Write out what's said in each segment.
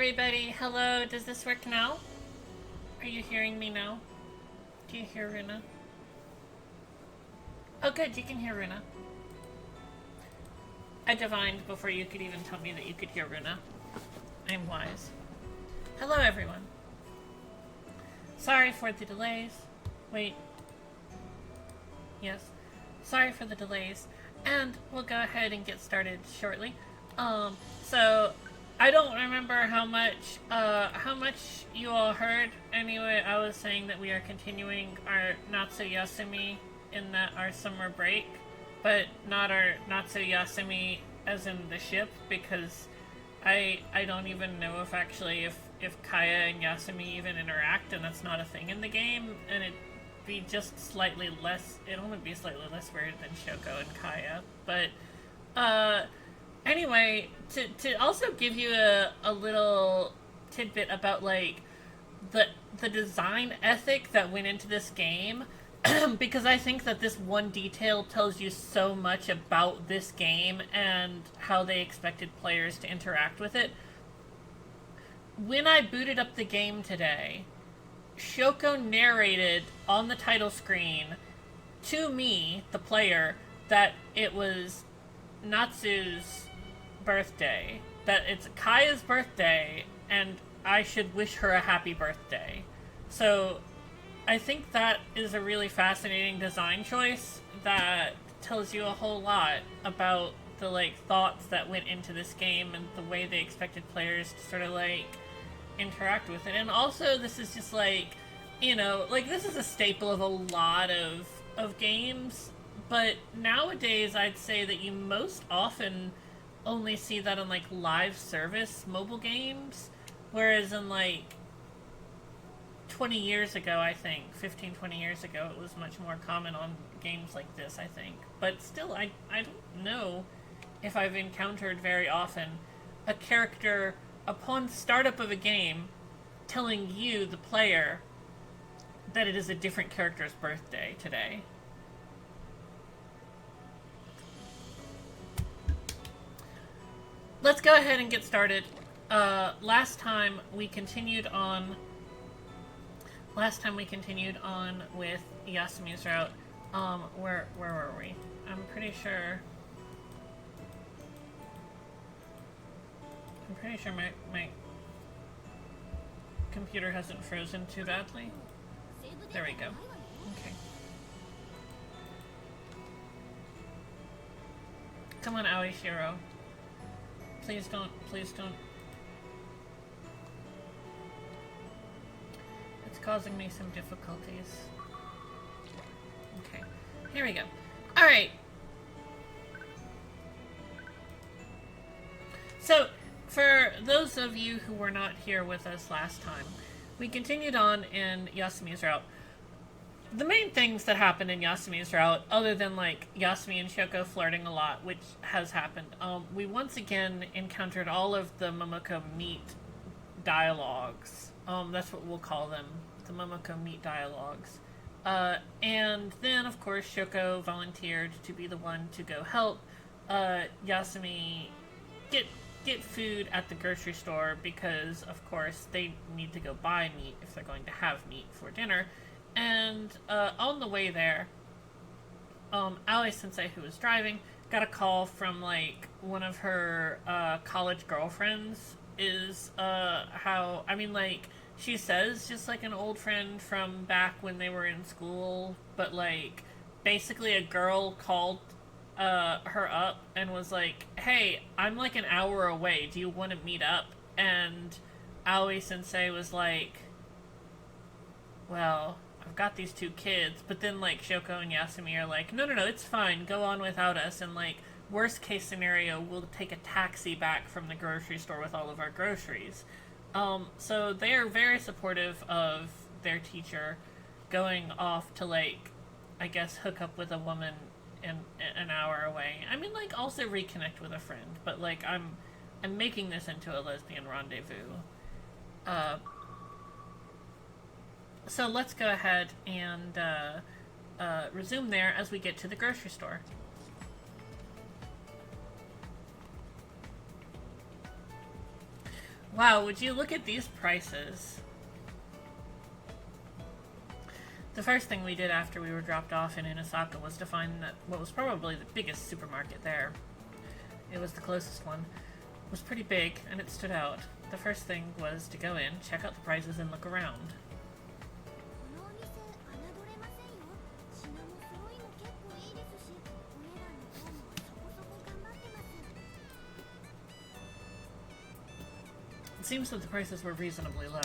everybody. Hello, does this work now? Are you hearing me now? Do you hear Runa? Oh good, you can hear Runa. I divined before you could even tell me that you could hear Runa. I'm wise. Hello everyone. Sorry for the delays. Wait. Yes. Sorry for the delays. And we'll go ahead and get started shortly. So I don't remember how much you all heard. Anyway, I was saying that we are continuing our Natsu Yasumi in our summer break, but not our Natsu Yasumi as in the ship, because I don't even know if Kaya and Yasumi even interact, and that's not a thing in the game, and it'd be just slightly less, it'd only be slightly less weird than Shoko and Kaya, but anyway, to also give you a little tidbit about like the design ethic that went into this game, because I think that this one detail tells you so much about this game and how they expected players to interact with it. When I booted up the game today, Shoko narrated on the title screen to me, the player, that it was Natsu's birthday, that it's Kaya's birthday, and I should wish her a happy birthday. So I think that is a really fascinating design choice that tells you a whole lot about the like thoughts that went into this game and the way they expected players to sort of like interact with it. And also this is just like, you know, like this is a staple of a lot of games, but nowadays I'd say that you most often only see that on like live service mobile games, whereas in like 20 years ago, I think 15-20 years ago, it was much more common on games like this, I think. But still, I don't know if I've encountered very often a character upon startup of a game telling you, the player, that it is a different character's birthday today. Let's go ahead and get started. Last time we continued on with Yasumi's route. Where were we? I'm pretty sure my computer hasn't frozen too badly. There we go. Okay. Come on, Aoi Shiro. Please don't. It's causing me some difficulties. Okay. Here we go. Alright. So, for those of you who were not here with us last time, we continued on in Yasumi's route. The main things that happened in Yasumi's route, other than like Yasumi and Shoko flirting a lot, which has happened, we once again encountered all of the Momoko meet dialogues. That's what we'll call them, the Momoko meet dialogues. And then, of course, Shoko volunteered to be the one to go help Yasumi get food at the grocery store, because, of course, they need to go buy meat if they're going to have meat for dinner. And on the way there, Aoi Sensei, who was driving, got a call from like one of her college girlfriends. She says just like an old friend from back when they were in school, but like basically a girl called her up and was like, hey, I'm like an hour away, do you want to meet up? And Aoi Sensei was like, well, I've got these two kids. But then like Shoko and Yasumi are like, no, it's fine, go on without us, and like worst case scenario, we'll take a taxi back from the grocery store with all of our groceries. So they are very supportive of their teacher going off to like, I guess, hook up with a woman in an hour away. I mean, like, also reconnect with a friend, but like I'm making this into a lesbian rendezvous. So let's go ahead and resume there as we get to the grocery store. Wow, would you look at these prices? The first thing we did after we were dropped off in Inasaka was to find that what was probably the biggest supermarket there. It was the closest one. It was pretty big, and it stood out. The first thing was to go in, check out the prices, and look around. It seems that the prices were reasonably low.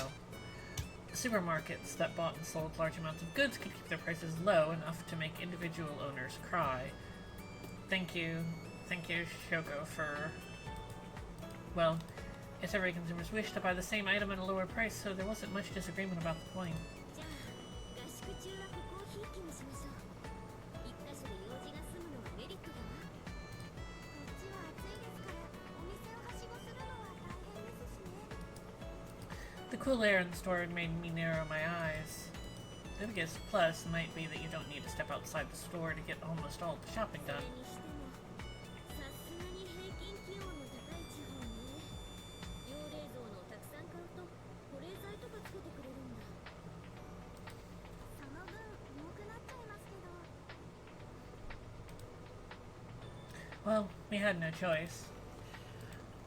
Supermarkets that bought and sold large amounts of goods could keep their prices low enough to make individual owners cry. Thank you, Shoko, for... Well, it's every consumer's wish to buy the same item at a lower price, so there wasn't much disagreement about the point. The cool air in the store made me narrow my eyes. The biggest plus might be that you don't need to step outside the store to get almost all the shopping done. Well, we had no choice.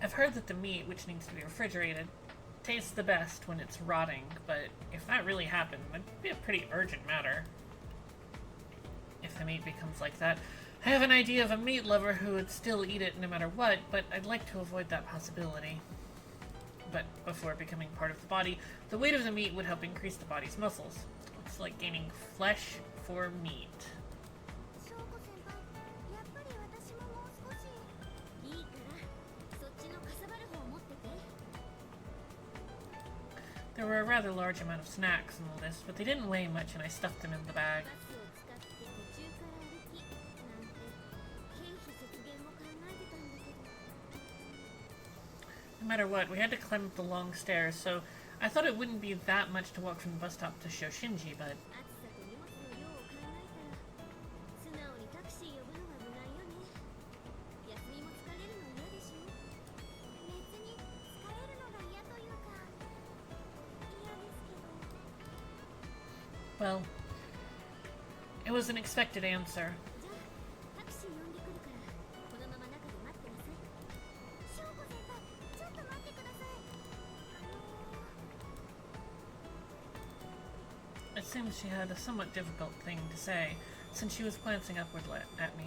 I've heard that the meat, which needs to be refrigerated, tastes the best when it's rotting, but if that really happened, that'd be a pretty urgent matter. If the meat becomes like that, I have an idea of a meat lover who would still eat it no matter what, but I'd like to avoid that possibility. But before becoming part of the body, the weight of the meat would help increase the body's muscles. It's like gaining flesh for meat. There were a rather large amount of snacks on the list, but they didn't weigh much and I stuffed them in the bag. No matter what, we had to climb up the long stairs, so I thought it wouldn't be that much to walk from the bus stop to Shoshinji, but... Well, it was an expected answer. It seems she had a somewhat difficult thing to say, since she was glancing upward at me.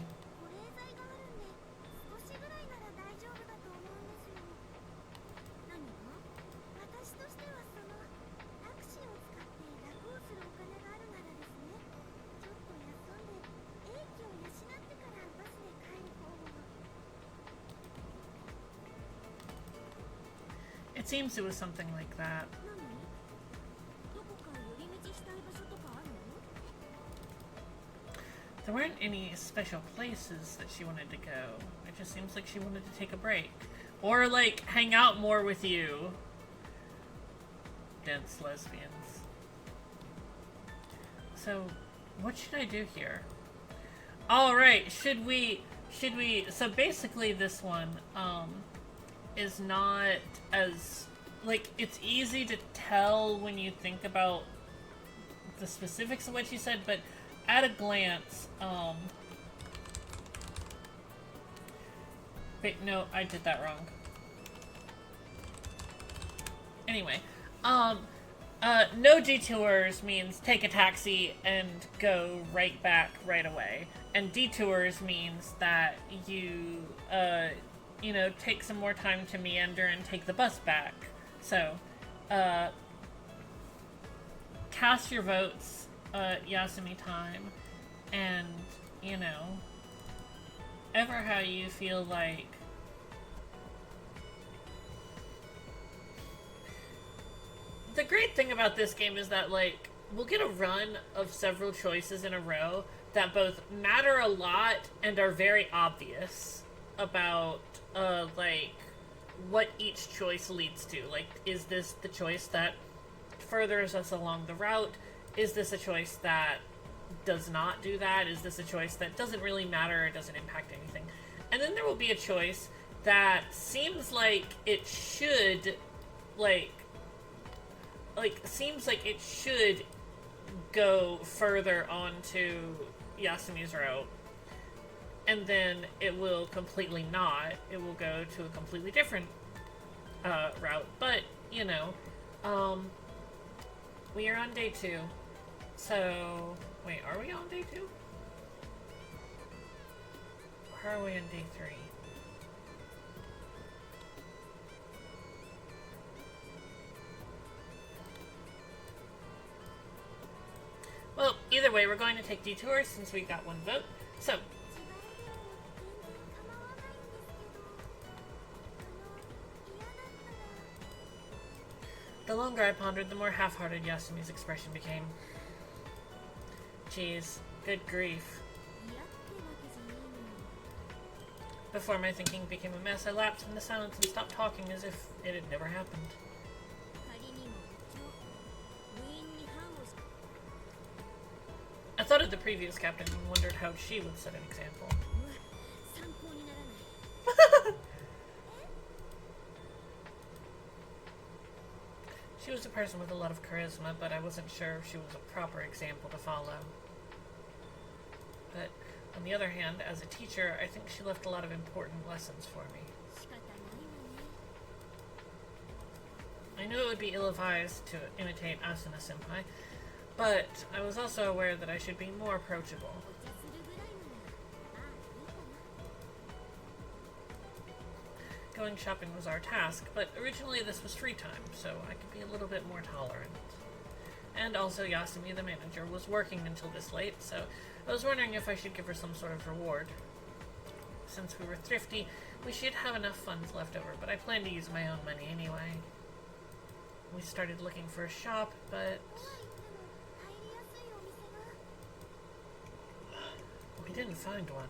It seems it was something like that. There weren't any special places that she wanted to go. It just seems like she wanted to take a break. Or, like, hang out more with you. Dense lesbians. So, what should I do here? Alright, should we... So basically this one, is not as... Like, it's easy to tell when you think about the specifics of what she said, but at a glance, wait, no, I did that wrong. Anyway, no detours means take a taxi and go right back right away. And detours means that you, you know, take some more time to meander and take the bus back. So, cast your votes, Yasumi time, and, you know, ever how you feel like the great thing about this game is that, like, we'll get a run of several choices in a row that both matter a lot and are very obvious about, like, what each choice leads to. Like, is this the choice that furthers us along the route? Is this a choice that does not do that? Is this a choice that doesn't really matter or doesn't impact anything? And then there will be a choice that seems like it should like seems like it should go further onto Yasumi's route, and then it will completely not. It will go to a completely different route. But you know, we are on day 2. So wait, are we on day 2? Or are we on day 3? Well, either way, we're going to take detours since we got 1 vote. So, the longer I pondered, the more half-hearted Yasumi's expression became. Jeez, good grief. Before my thinking became a mess, I lapsed into silence and stopped talking as if it had never happened. I thought of the previous captain and wondered how she would set an example. She was a person with a lot of charisma, but I wasn't sure if she was a proper example to follow. But on the other hand, as a teacher, I think she left a lot of important lessons for me. I knew it would be ill-advised to imitate Asuna-senpai, but I was also aware that I should be more approachable. Going shopping was our task, but originally this was free time, so I could be a little bit more tolerant. And also Yasumi, the manager, was working until this late, so I was wondering if I should give her some sort of reward. Since we were thrifty, we should have enough funds left over, but I plan to use my own money anyway. We started looking for a shop, but we didn't find one.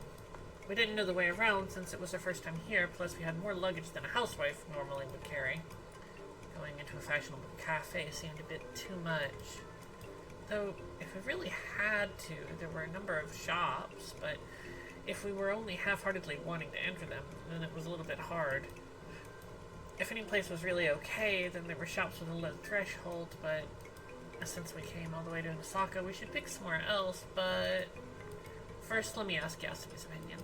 We didn't know the way around since it was our first time here, plus we had more luggage than a housewife normally would carry. Going into a fashionable cafe seemed a bit too much. Though, if we really had to, there were a number of shops, but if we were only half-heartedly wanting to enter them, then it was a little bit hard. If any place was really okay, then there were shops with a low threshold, but since we came all the way to Osaka, we should pick somewhere else, but first let me ask Yasumi's opinion.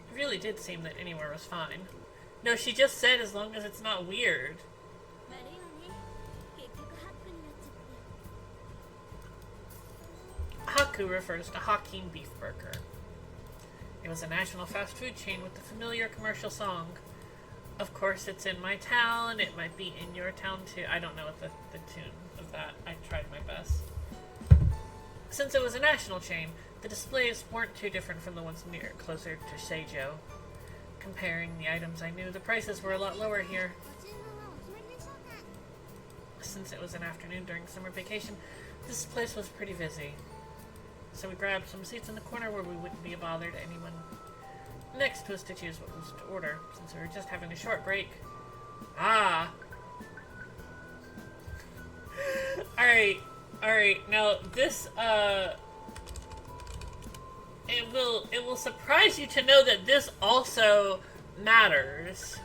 It really did seem that anywhere was fine. No, she just said as long as it's not weird. Haku refers to Hakim Beef Burger. It was a national fast food chain with the familiar commercial song. Of course, it's in my town. It might be in your town too. I don't know what the tune of that. I tried my best. Since it was a national chain, the displays weren't too different from the ones closer to Seijo. Comparing the items I knew, the prices were a lot lower here. Since it was an afternoon during summer vacation, this place was pretty busy. So we grabbed some seats in the corner where we wouldn't be a bother to anyone. Next was to choose what was to order, since we were just having a short break. Ah! Alright, now this, it will surprise you to know that this also matters.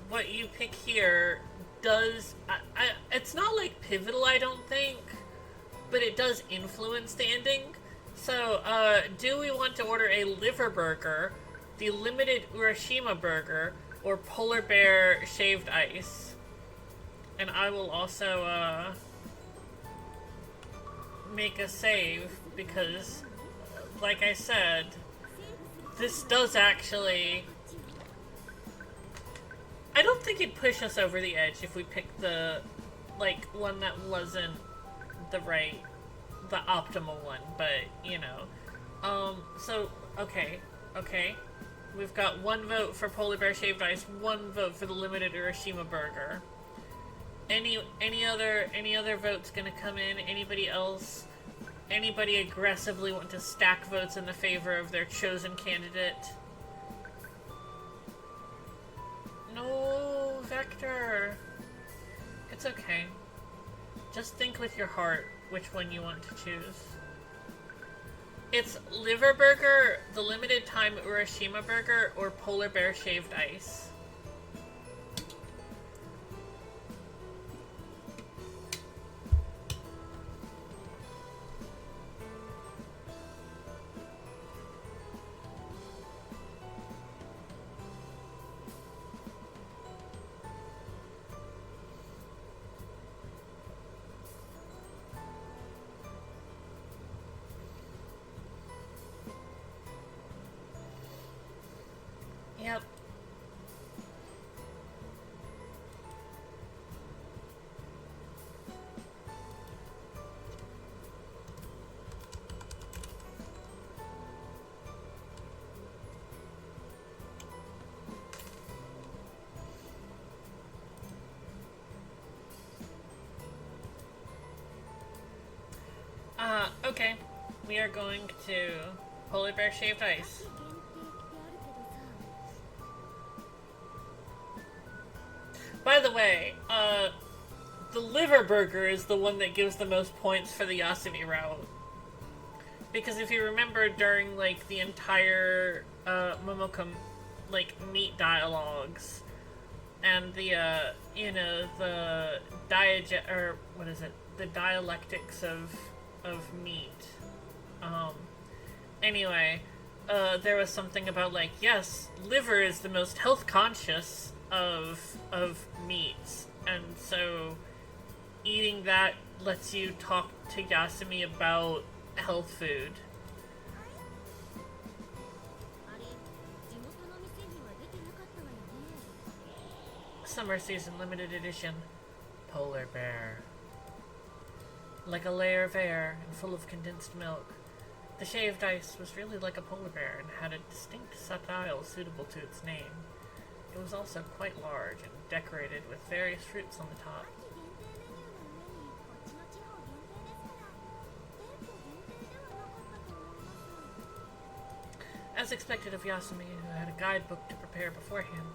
What you pick here does, it's not like pivotal, I don't think, but it does influence the ending. So, do we want to order a liver burger, the limited Urashima burger, or polar bear shaved ice? And I will also, make a save, because, like I said, this does actually... I don't think it'd push us over the edge if we picked the, like, one that wasn't the optimal one, but, you know. So, okay. We've got 1 vote for Polar Bear Shaved Ice, 1 vote for the limited Urashima burger. Any other votes gonna come in? Anybody else? Anybody aggressively want to stack votes in the favor of their chosen candidate? No, Vector. It's okay. Just think with your heart. which one you want to choose. It's liver burger, the limited time Urashima burger, or polar bear shaved ice. Yep. Okay. We are going to polar bear shaved ice. By the way, the liver burger is the one that gives the most points for the Yasumi route. Because if you remember during, like, the entire, Momoko, like, meat dialogues, and the, you know, the the dialectics of meat. Anyway, there was something about, like, yes, liver is the most health conscious of meats, and so eating that lets you talk to Yasumi about health food. Summer season limited edition polar bear. Like a layer of air and full of condensed milk, the shaved ice was really like a polar bear and had a distinct style suitable to its name. It was also quite large and decorated with various fruits on the top. As expected of Yasumi, who had a guidebook to prepare beforehand.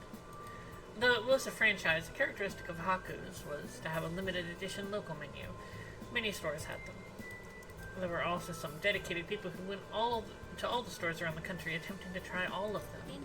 Though it was a franchise, a characteristic of Haku's was to have a limited edition local menu. Many stores had them. There were also some dedicated people who went to all the stores around the country attempting to try all of them.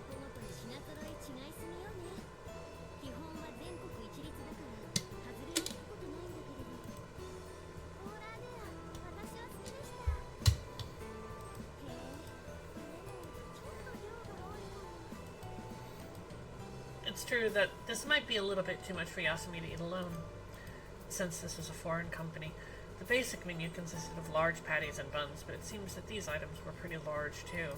It's true that this might be a little bit too much for Yasumi to eat alone, since this is a foreign company. The basic menu consisted of large patties and buns, but it seems that these items were pretty large too.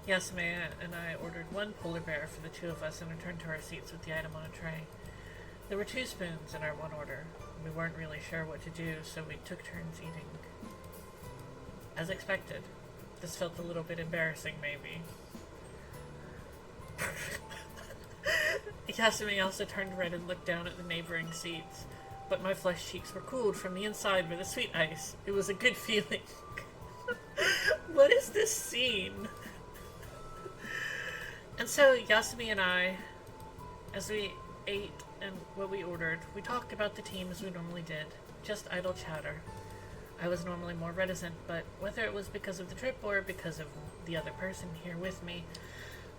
Yasumi and I ordered one polar bear for the two of us and returned to our seats with the item on a tray. There were 2 spoons in our one order. We weren't really sure what to do, so we took turns eating. As expected, this felt a little bit embarrassing, maybe. Yasumi also turned red and looked down at the neighboring seats, but my flesh cheeks were cooled from the inside by the sweet ice. It was a good feeling. What is this scene? And so Yasumi and I, as we ate and what we ordered, we talked about the team as we normally did, just idle chatter. I was normally more reticent, but whether it was because of the trip or because of the other person here with me,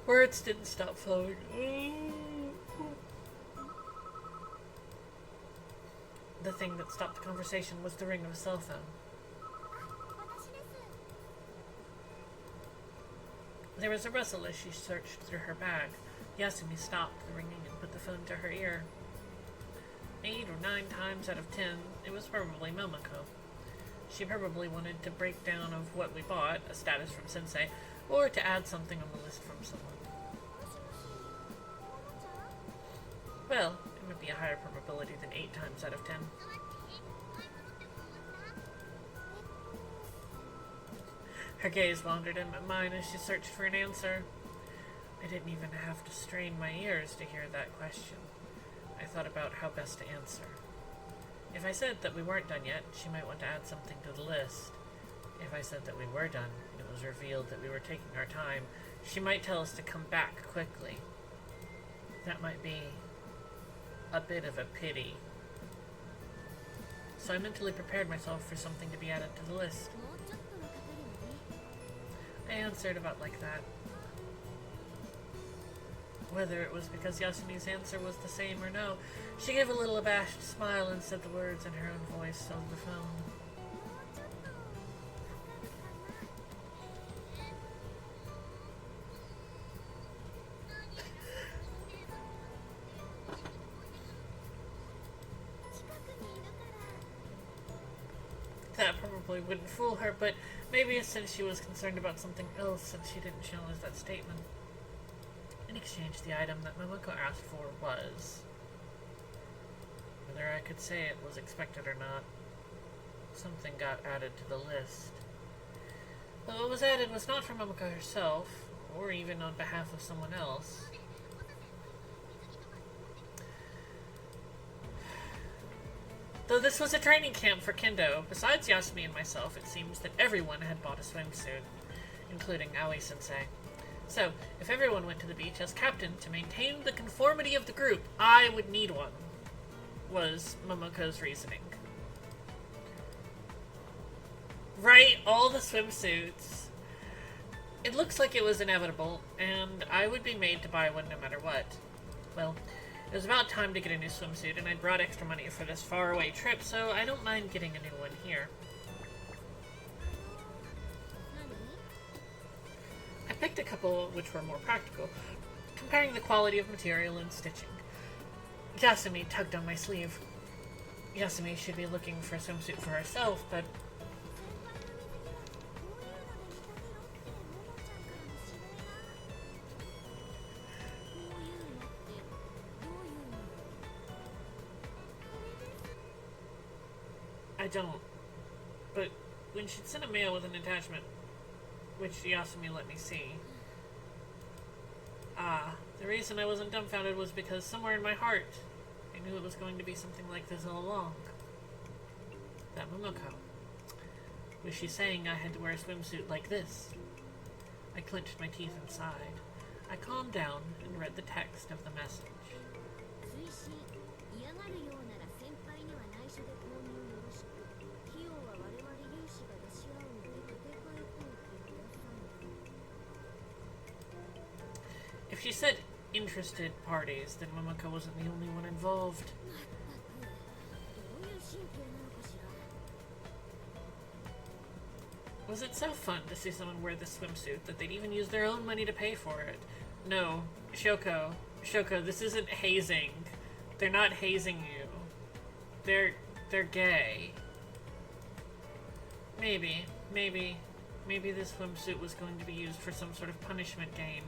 words didn't stop flowing. The thing that stopped the conversation was the ring of a cell phone. There was a rustle as she searched through her bag. Yasumi stopped the ringing and put the phone to her ear. 8 or 9 times out of 10, it was probably Momoko. She probably wanted to break down of what we bought, a status from Sensei, or to add something on the list from someone. Well, it would be a higher probability than 8 times out of 10. Her gaze wandered in mine as she searched for an answer. I didn't even have to strain my ears to hear that question. I thought about how best to answer. If I said that we weren't done yet, she might want to add something to the list. If I said that we were done, and it was revealed that we were taking our time, she might tell us to come back quickly. That might be a bit of a pity. So I mentally prepared myself for something to be added to the list. I answered about like that. Whether it was because Yasumi's answer was the same or no, she gave a little abashed smile and said the words in her own voice over the phone. That probably wouldn't fool her, but maybe it said she was concerned about something else since she didn't challenge that statement. In exchange, the item that Momoko asked for was... whether I could say it was expected or not, something got added to the list. But what was added was not for Momoko herself, or even on behalf of someone else. Though this was a training camp for kendo, besides Yasumi and myself, it seems that everyone had bought a swimsuit, including Aoi-sensei. So, if everyone went to the beach as captain to maintain the conformity of the group, I would need one, was Momoko's reasoning. Right, all the swimsuits. It looks like it was inevitable, and I would be made to buy one no matter what. Well, it was about time to get a new swimsuit, and I'd brought extra money for this faraway trip, so I don't mind getting a new one here. I picked a couple which were more practical, comparing the quality of material and stitching. Yasumi tugged on my sleeve. Yasumi should be looking for a swimsuit for herself, but... I don't. But when she'd sent a mail with an attachment, which Yasumi let me see... the reason I wasn't dumbfounded was because somewhere in my heart, I knew it was going to be something like this all along. That Momoko. Was she saying I had to wear a swimsuit like this? I clenched my teeth and sighed. I calmed down and read the text of the message. If she said interested parties, then Momoko wasn't the only one involved. Was it so fun to see someone wear this swimsuit that they'd even use their own money to pay for it? No, Shoko, this isn't hazing. They're not hazing you. They're gay. Maybe this swimsuit was going to be used for some sort of punishment game.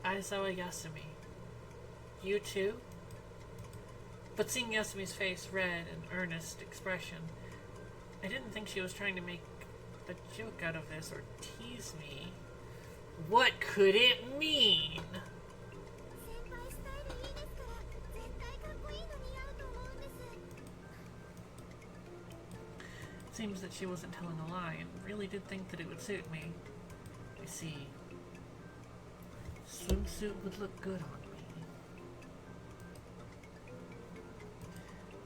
Aizawa Yasumi. You too? But seeing Yasumi's face, red and earnest expression, I didn't think she was trying to make a joke out of this or tease me. What could it mean? Seems that she wasn't telling a lie and really did think that it would suit me. I see. Swimsuit would look good on me.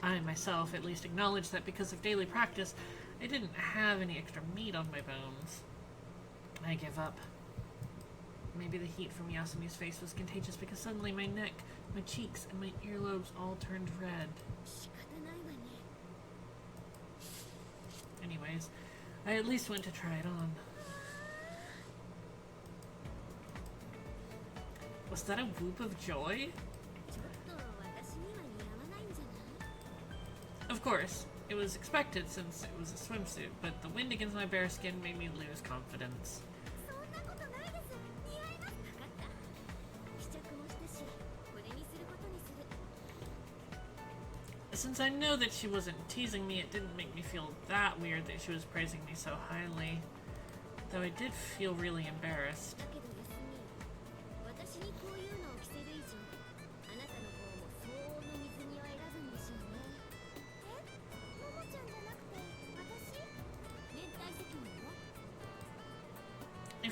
I myself at least acknowledged that because of daily practice, I didn't have any extra meat on my bones. I give up. Maybe the heat from Yasumi's face was contagious because suddenly my neck, my cheeks, and my earlobes all turned red. Anyways, I at least went to try it on. Was that a whoop of joy? Of course, it was expected since it was a swimsuit, but the wind against my bare skin made me lose confidence. Since I know that she wasn't teasing me, it didn't make me feel that weird that she was praising me so highly. Though I did feel really embarrassed.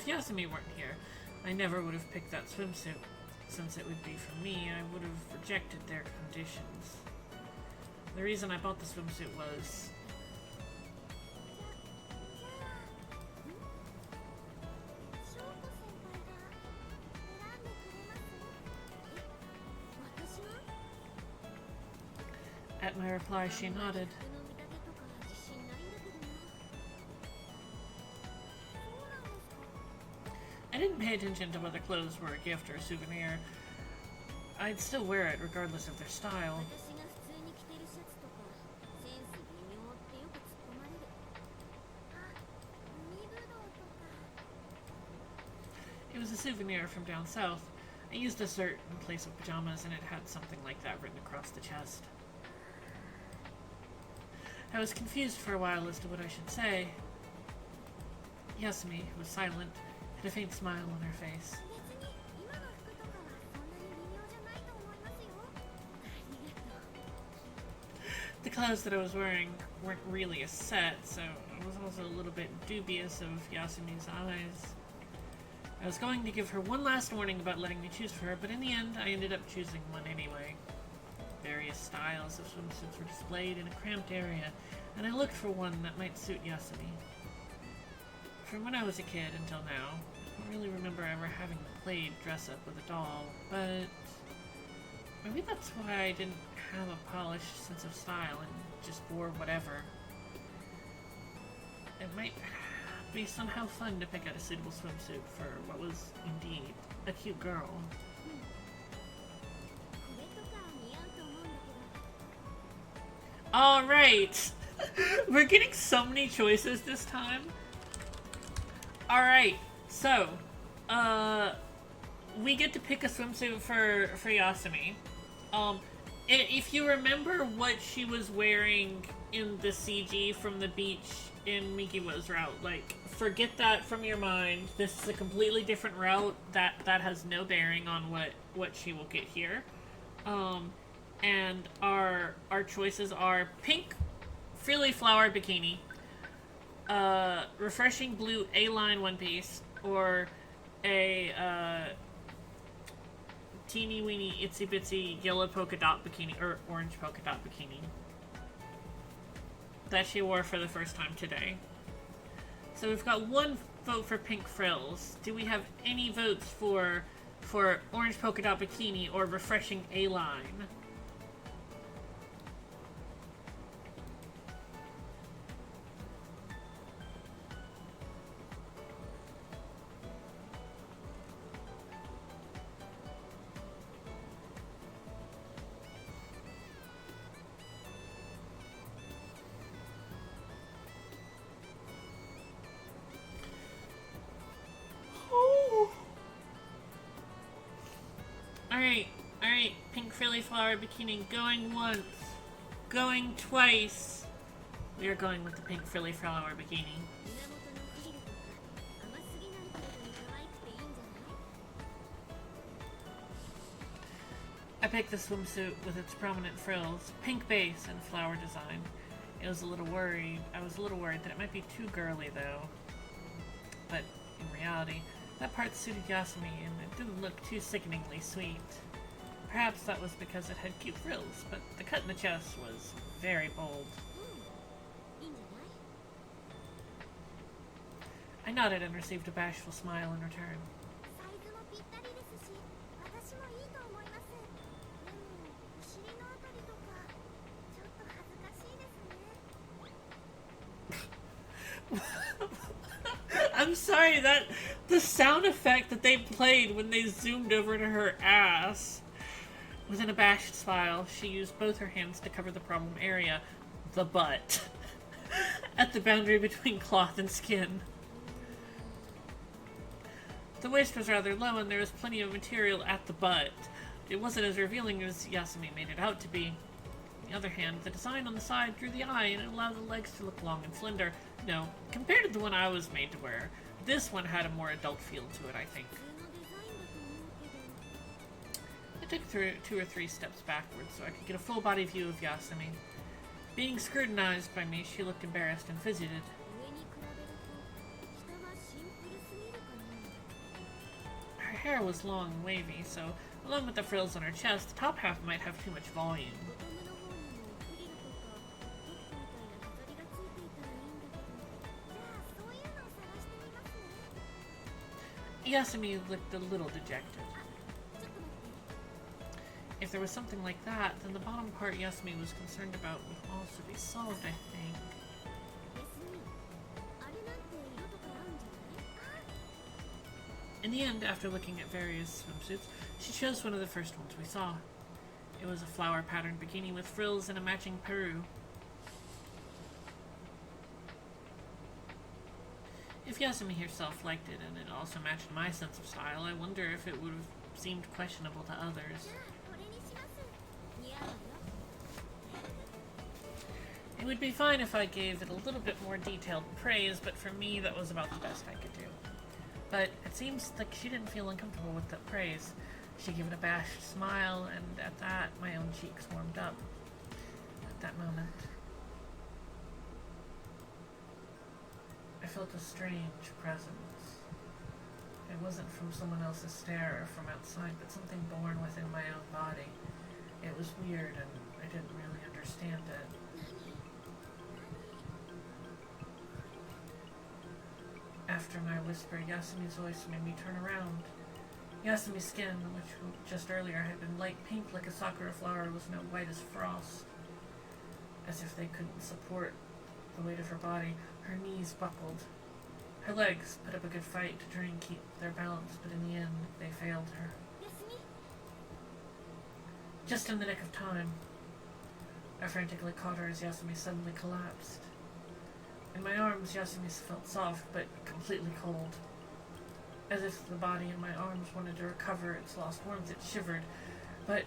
if Yasumi weren't here, I never would have picked that swimsuit. Since it would be for me, I would have rejected their conditions. The reason I bought the swimsuit was... At my reply, she nodded. I didn't pay attention to whether clothes were a gift or a souvenir. I'd still wear it regardless of their style. It was a souvenir from down south. I used a shirt in place of pajamas, and it had something like that written across the chest. I was confused for a while as to what I should say. Yasumi, who was silent, had a faint smile on her face. The clothes that I was wearing weren't really a set, so I was also a little bit dubious of Yasumi's eyes. I was going to give her one last warning about letting me choose for her, but in the end, I ended up choosing one anyway. Various styles of swimsuits were displayed in a cramped area, and I looked for one that might suit Yasumi. From when I was a kid until now, I don't really remember ever having played dress-up with a doll, but maybe that's why I didn't have a polished sense of style and just wore whatever. It might be somehow fun to pick out a suitable swimsuit for what was indeed a cute girl. Alright! We're getting so many choices this time. Alright, so, we get to pick a swimsuit for Yasumi. If you remember what she was wearing in the CG from the beach in Mikiwa's route, like, forget that from your mind. This is a completely different route that has no bearing on what she will get here. And our choices are pink frilly flower bikini, refreshing blue A-line one piece, or a teeny weeny itsy bitsy yellow polka dot bikini, or orange polka dot bikini that she wore for the first time today. So we've got one vote for pink frills. Do we have any votes for orange polka dot bikini or refreshing A-line? Alright, pink frilly flower bikini, going once, going twice. We are going with the pink frilly flower bikini. I picked the swimsuit with its prominent frills, pink base, and flower design. I was a little worried that it might be too girly though. But in reality, that part suited Yasumi and it didn't look too sickeningly sweet. Perhaps that was because it had cute frills, but the cut in the chest was very bold. I nodded and received a bashful smile in return. I'm sorry, that the sound effect that they played when they zoomed over to her ass. With an abashed smile, she used both her hands to cover the problem area, the butt, at the boundary between cloth and skin. The waist was rather low and there was plenty of material at the butt. It wasn't as revealing as Yasumi made it out to be. On the other hand, the design on the side drew the eye and it allowed the legs to look long and slender. No, compared to the one I was made to wear, this one had a more adult feel to it, I think. I took 2 or 3 steps backwards so I could get a full-body view of Yasumi. Being scrutinized by me, she looked embarrassed and fidgeted. Her hair was long and wavy, so along with the frills on her chest, the top half might have too much volume. Yasumi looked a little dejected. If there was something like that, then the bottom part Yasumi was concerned about would also be solved, I think. In the end, after looking at various swimsuits, she chose one of the first ones we saw. It was a flower-patterned bikini with frills and a matching peru. If Yasumi herself liked it and it also matched my sense of style, I wonder if it would have seemed questionable to others. It would be fine if I gave it a little bit more detailed praise, but for me that was about the best I could do. But it seems like she didn't feel uncomfortable with that praise. She gave it a bashed smile, and at that, my own cheeks warmed up. At that moment, I felt a strange presence. It wasn't from someone else's stare or from outside, but something born within my own body. It was weird, and I didn't really understand it. After my whisper, Yasumi's voice made me turn around. Yasumi's skin, which just earlier had been light pink like a sakura flower, was now white as frost. As if they couldn't support the weight of her body, her knees buckled. Her legs put up a good fight to try and keep their balance, but in the end, they failed her. Just in the nick of time, I frantically caught her as Yasumi suddenly collapsed. In my arms, Yasumi felt soft, but completely cold. As if the body in my arms wanted to recover its lost warmth, it shivered, but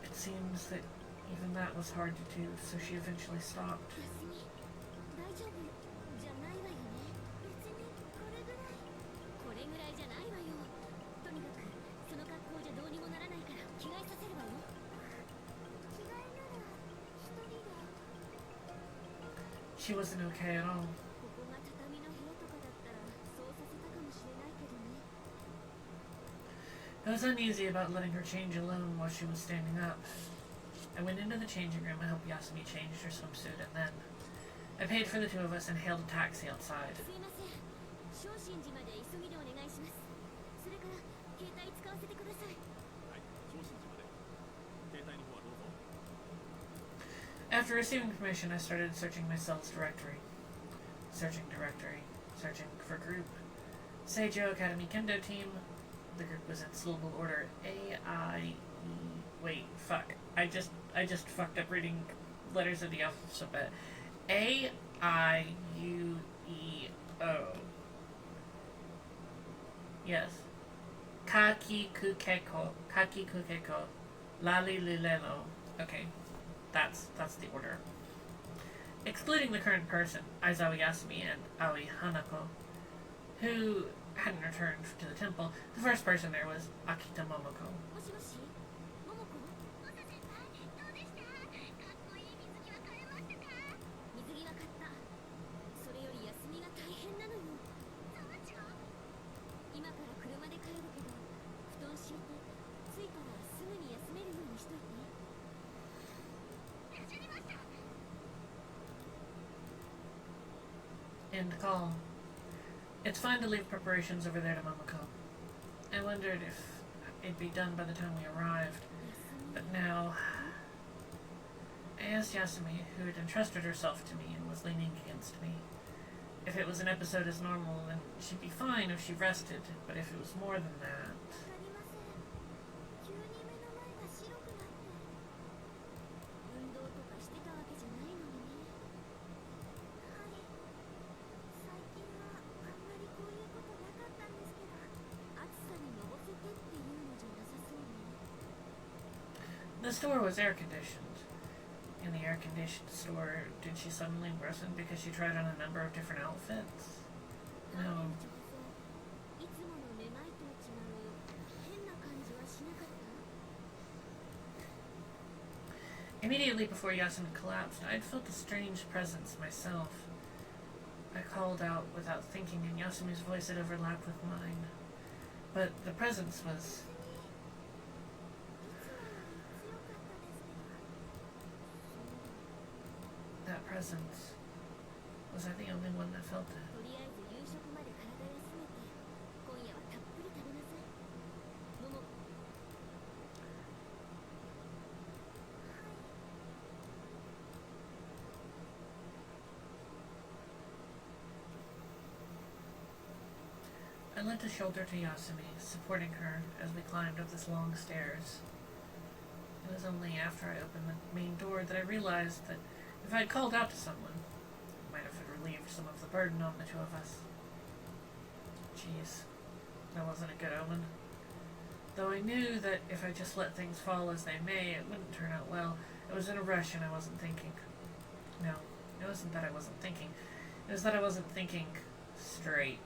it seems that even that was hard to do, so she eventually stopped. She wasn't okay at all. I was uneasy about letting her change alone while she was standing up. I went into the changing room and helped Yasumi change her swimsuit, and then I paid for the two of us and hailed a taxi outside. After receiving permission, I started searching my cell's directory. Searching for group. Seijo Academy Kendo Team. The group was in syllable order. Wait, fuck. I just fucked up reading letters of the alphabet. AIUEO. Yes. Kakikukeko. Lali Lilelo. Okay. That's the order. Excluding the current person, Aizawa Yasumi and Aoi Hanako, who hadn't returned to the temple, the first person there was Akita Momoko. End call. It's fine to leave preparations over there to Momoko. I wondered if it'd be done by the time we arrived, but now I asked Yasumi, who had entrusted herself to me and was leaning against me. If it was an episode as normal, then she'd be fine if she rested, but if it was more than that... The store was air-conditioned. In the air-conditioned store, did she suddenly worsen because she tried on a number of different outfits? No. Immediately before Yasumi collapsed, I'd felt a strange presence myself. I called out without thinking, and Yasumi's voice had overlapped with mine. But the presence was... That presence... Was I the only one that felt it? I lent a shoulder to Yasumi, supporting her as we climbed up this long stairs. It was only after I opened the main door that I realized that if I had called out to someone, it might have relieved some of the burden on the two of us. Jeez, that wasn't a good omen. Though I knew that if I just let things fall as they may, it wouldn't turn out well. It was in a rush and I wasn't thinking. No, it wasn't that I wasn't thinking. It was that I wasn't thinking straight.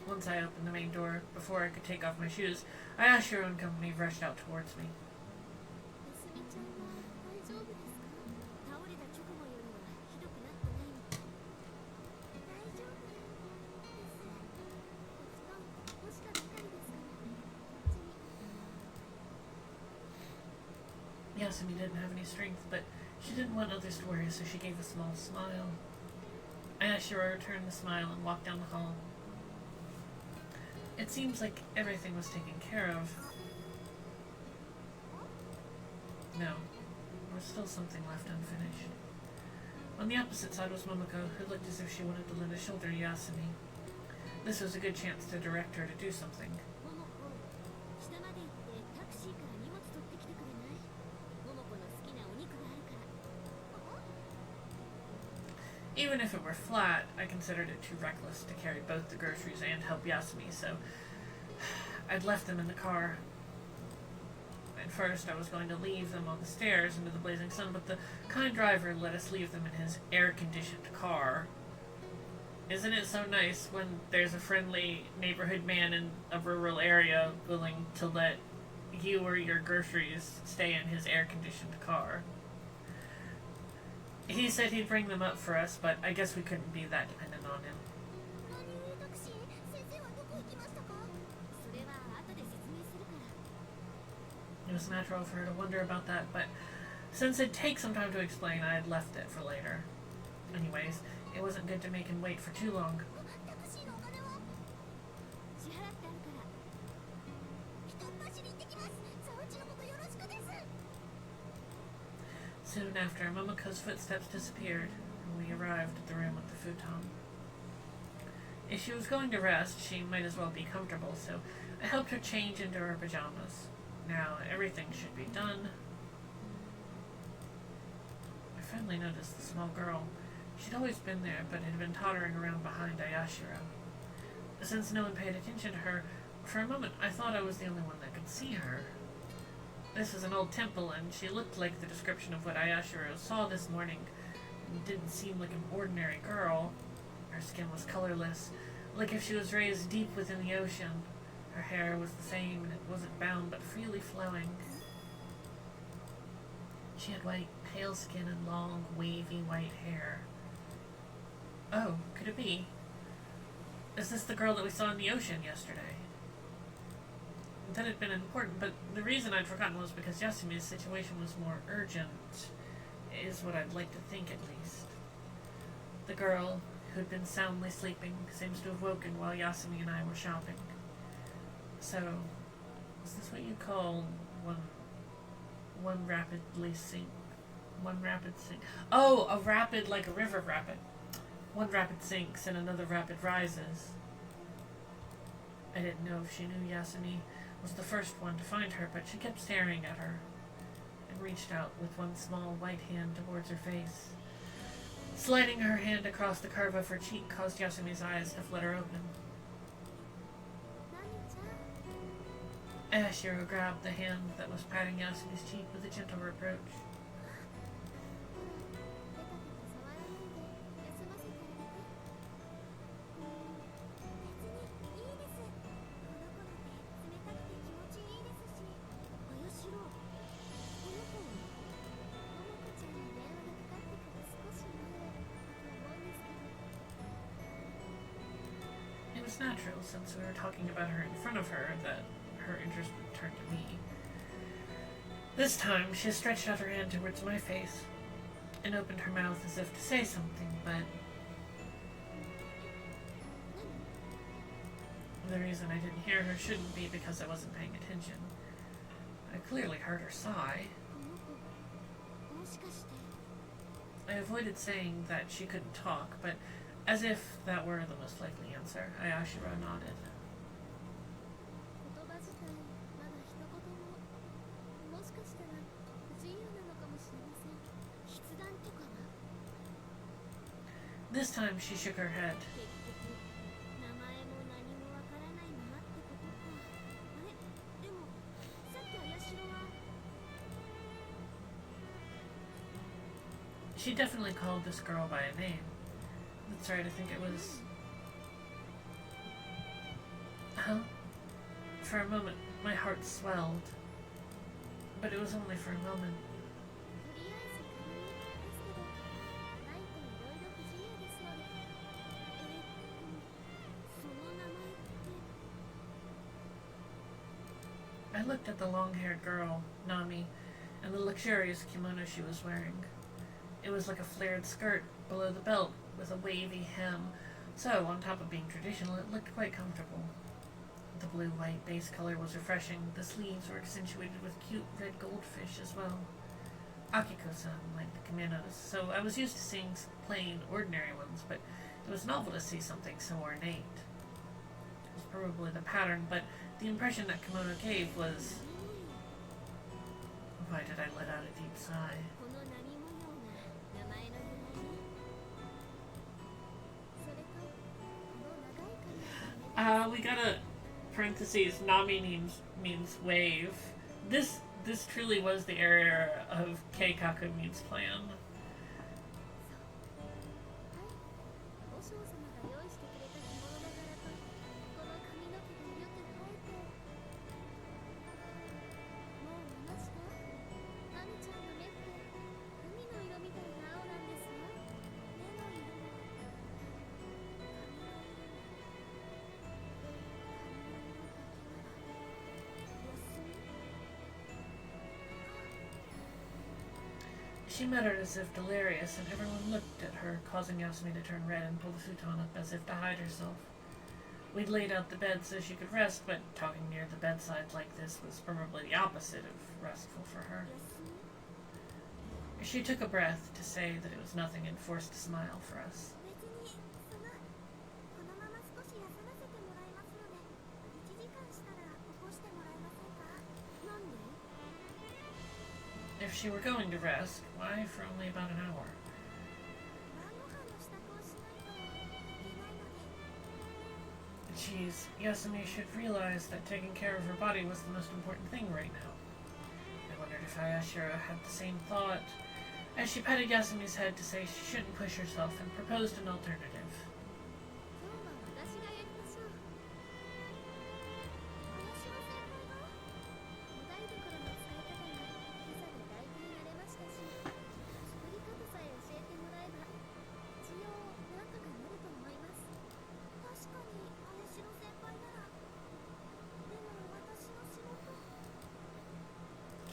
Once I opened the main door, before I could take off my shoes, I asked Shiro and company rushed out towards me. Yasumi didn't have any strength, but she didn't want others to worry, so she gave a small smile. I asked Shiro to return the smile and walk down the hall. It seems like everything was taken care of. No, there was still something left unfinished. On the opposite side was Momoko, who looked as if she wanted to lend a shoulder to Yasumi. This was a good chance to direct her to do something. Even if it were flat, I considered it too reckless to carry both the groceries and help Yasumi, so I'd left them in the car. At first, I was going to leave them on the stairs into the blazing sun, but the kind driver let us leave them in his air-conditioned car. Isn't it so nice when there's a friendly neighborhood man in a rural area willing to let you or your groceries stay in his air-conditioned car? He said he'd bring them up for us, but I guess we couldn't be that dependent on him. It was natural for her to wonder about that, but since it'd take some time to explain, I had left it for later. Anyways, it wasn't good to make him wait for too long. Soon after, Momoko's footsteps disappeared, and we arrived at the room with the futon. If she was going to rest, she might as well be comfortable, so I helped her change into her pajamas. Now, everything should be done. I finally noticed the small girl. She'd always been there, but had been tottering around behind Ayashiro. Since no one paid attention to her, for a moment I thought I was the only one that could see her. This was an old temple, and she looked like the description of what Ayashiro saw this morning. It didn't seem like an ordinary girl. Her skin was colorless, like if she was raised deep within the ocean. Her hair was the same, and it wasn't bound, but freely flowing. She had white, pale skin and long, wavy white hair. Oh, could it be? Is this the girl that we saw in the ocean yesterday? That had been important, but the reason I'd forgotten was because Yasumi's situation was more urgent, is what I'd like to think at least. The girl, who'd been soundly sleeping, seems to have woken while Yasumi and I were shopping. So, is this what you call one rapidly sink? One rapid sink. Oh, a rapid like a river rapid. One rapid sinks and another rapid rises. I didn't know if she knew Yasumi was the first one to find her, but she kept staring at her and reached out with one small white hand towards her face. Sliding her hand across the curve of her cheek caused Yasumi's eyes to flutter open. Shiro grabbed the hand that was patting Yasumi's cheek with a gentle reproach. was natural, since we were talking about her in front of her, that her interest would turn to me. This time, she stretched out her hand towards my face and opened her mouth as if to say something, but the reason I didn't hear her shouldn't be because I wasn't paying attention. I clearly heard her sigh. I avoided saying that she couldn't talk, but as if that were the most likely answer, Ayashiro nodded. This time she shook her head. She definitely called this girl by a name. That's right, I think it was... Huh? For a moment, my heart swelled. But it was only for a moment. I looked at the long-haired girl, Nami, and the luxurious kimono she was wearing. It was like a flared skirt below the belt with a wavy hem, so on top of being traditional, it looked quite comfortable. The blue-white base color was refreshing. The sleeves were accentuated with cute red goldfish as well. Akiko-san liked the kimonos, so I was used to seeing plain, ordinary ones, but it was novel to see something so ornate. It was probably the pattern, but the impression that kimono gave was... Why did I let out a deep sigh? We got a parentheses. Nami means wave. This truly was the era of Keikaku means plan. She muttered as if delirious, and everyone looked at her, causing Yasumi to turn red and pull the futon up as if to hide herself. We'd laid out the bed so she could rest, but talking near the bedside like this was probably the opposite of restful for her. She took a breath to say that it was nothing and forced a smile for us. If she were going to rest, why for only about an hour? Geez, Yasumi should realize that taking care of her body was the most important thing right now. I wondered if Ayashiro had the same thought, as she patted Yasumi's head to say she shouldn't push herself and proposed an alternative.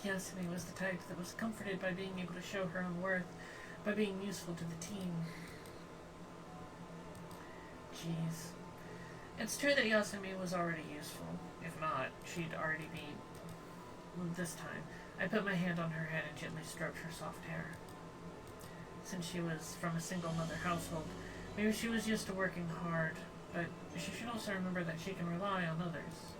Yasumi was the type that was comforted by being able to show her own worth, by being useful to the team. Jeez. It's true that Yasumi was already useful. If not, she'd already be... This time, I put my hand on her head and gently stroked her soft hair. Since she was from a single-mother household, maybe she was used to working hard, but she should also remember that she can rely on others.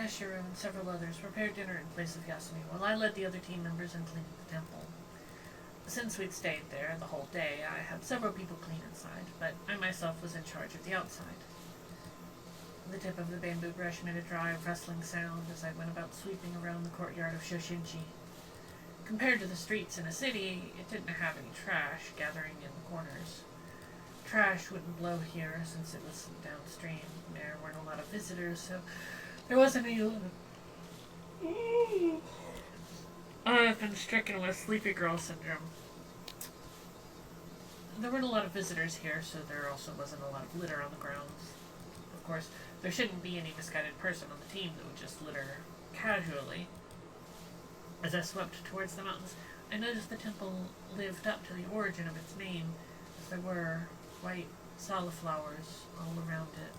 Shiro and several others prepared dinner in place of Yasumi, while I led the other team members in cleaning the temple. Since we'd stayed there the whole day, I had several people clean inside, but I myself was in charge of the outside. The tip of the bamboo brush made a dry, rustling sound as I went about sweeping around the courtyard of Shoshinji. Compared to the streets in a city, it didn't have any trash gathering in the corners. Trash wouldn't blow here since it was downstream. There weren't a lot of visitors, so there wasn't any. I've been stricken with sleepy girl syndrome. There weren't a lot of visitors here, so there also wasn't a lot of litter on the grounds. Of course, there shouldn't be any misguided person on the team that would just litter casually. As I swept towards the mountains, I noticed the temple lived up to the origin of its name, as there were white salaflowers all around it.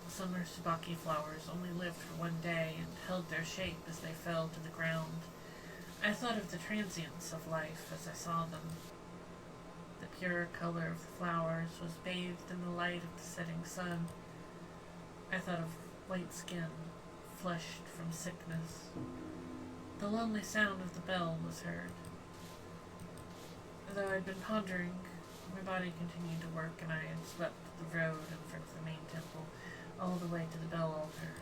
The summer tsubaki flowers only lived for one day and held their shape as they fell to the ground. I thought of the transience of life as I saw them. The pure color of the flowers was bathed in the light of the setting sun. I thought of white skin, flushed from sickness. The lonely sound of the bell was heard. Though I'd been pondering, my body continued to work, and I had swept the road in front of the main temple, all the way to the bell altar.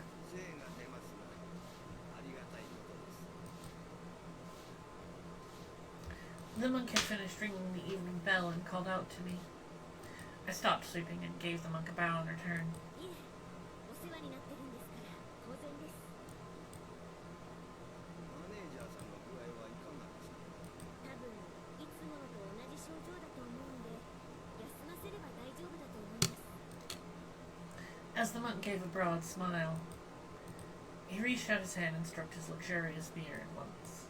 The monk had finished ringing the evening bell and called out to me. I stopped sweeping and gave the monk a bow in return. As the monk gave a broad smile, he reached out his hand and stroked his luxurious beard once.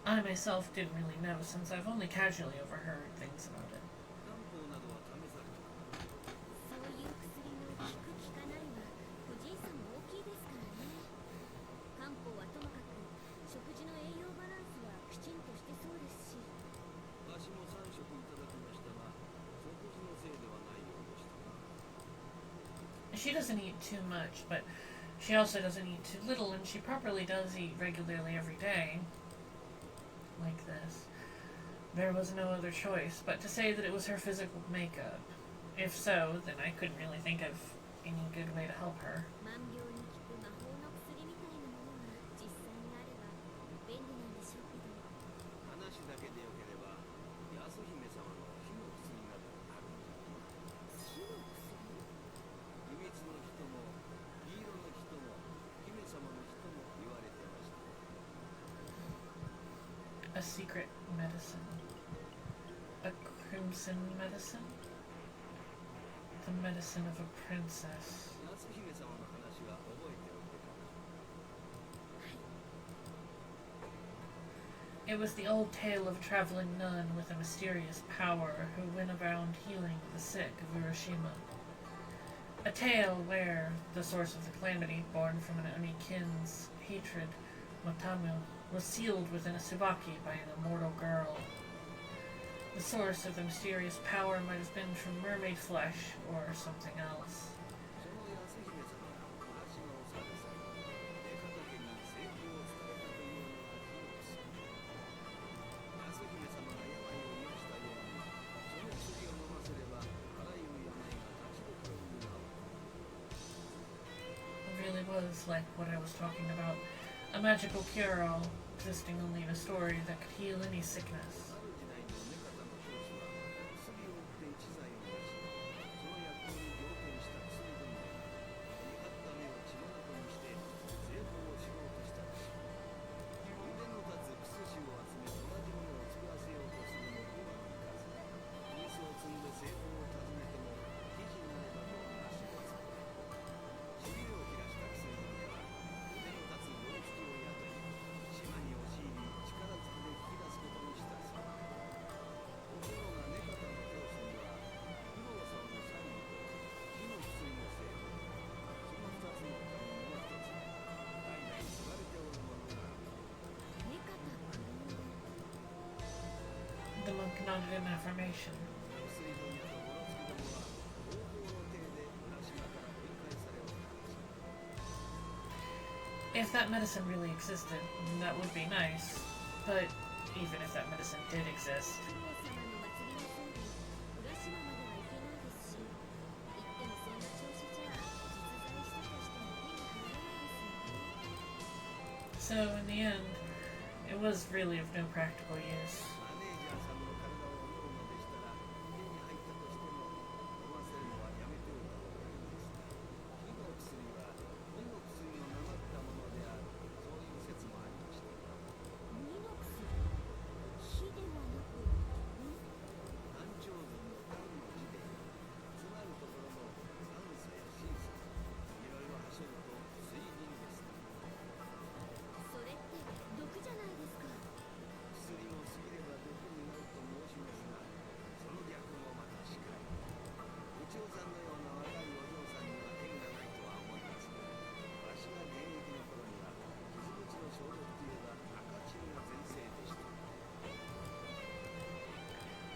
I myself didn't really know, since I've only casually overheard things about it. She doesn't eat too much, but she also doesn't eat too little, and she properly does eat regularly every day. Like this. There was no other choice but to say that it was her physical makeup. If so, then I couldn't really think of any good way to help her. A secret medicine. A crimson medicine? The medicine of a princess. It was the old tale of a traveling nun with a mysterious power who went around healing the sick of Hiroshima. A tale where the source of the calamity, born from an Onikin's hatred, Motamu, was sealed within a tsubaki by an immortal girl. The source of the mysterious power might have been from mermaid flesh or something else. It really was like what I was talking about. A magical cure-all, existing only in a story that could heal any sickness. nodded in affirmation. If that medicine really existed, that would be nice. But even if that medicine did exist, so in the end, it was really of no practical use.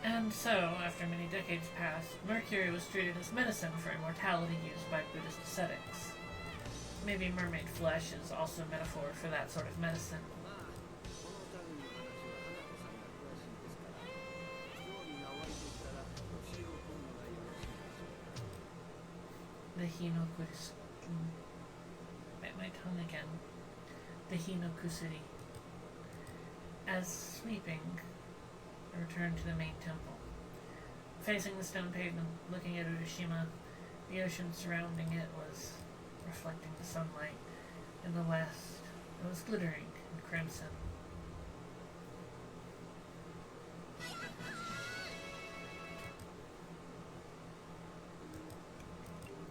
And so, after many decades passed, mercury was treated as medicine for immortality used by Buddhist ascetics. Maybe mermaid flesh is also a metaphor for that sort of medicine. The Hinokusuri. Bite my tongue again. The Hinokusuri. As sweeping, returned to the main temple. Facing the stone pavement, looking at Urashima, the ocean surrounding it was reflecting the sunlight. In the west, it was glittering in crimson.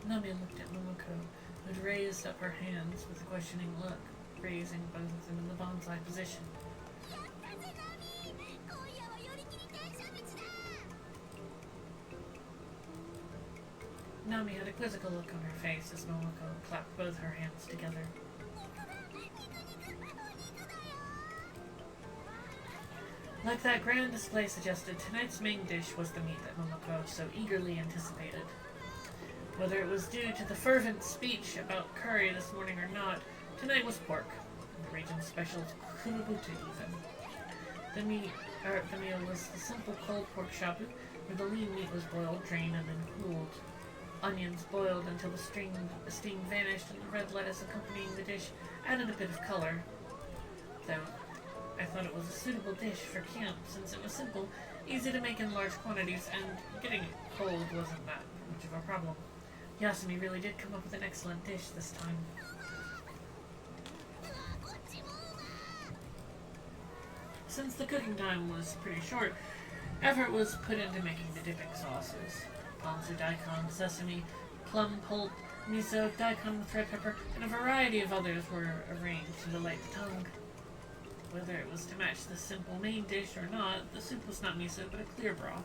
Nami looked at Momoko, who had raised up her hands with a questioning look, raising both of them in the bonsai position. Nami had a quizzical look on her face as Momoko clapped both her hands together. Like that grand display suggested, tonight's main dish was the meat that Momoko so eagerly anticipated. Whether it was due to the fervent speech about curry this morning or not, tonight was pork, and the region's special kurubuta even. The meal was the simple cold pork shabu, where the lean meat was boiled, drained, and then cooled. Onions boiled until the steam vanished, and the red lettuce accompanying the dish added a bit of color. Though, I thought it was a suitable dish for camp, since it was simple, easy to make in large quantities, and getting it cold wasn't that much of a problem. Yasumi really did come up with an excellent dish this time. Since the cooking time was pretty short, effort was put into making the dipping sauces. Ponzu daikon, sesame, plum pulp, miso, daikon with red pepper, and a variety of others were arranged to delight the tongue. Whether it was to match the simple main dish or not, the soup was not miso but a clear broth.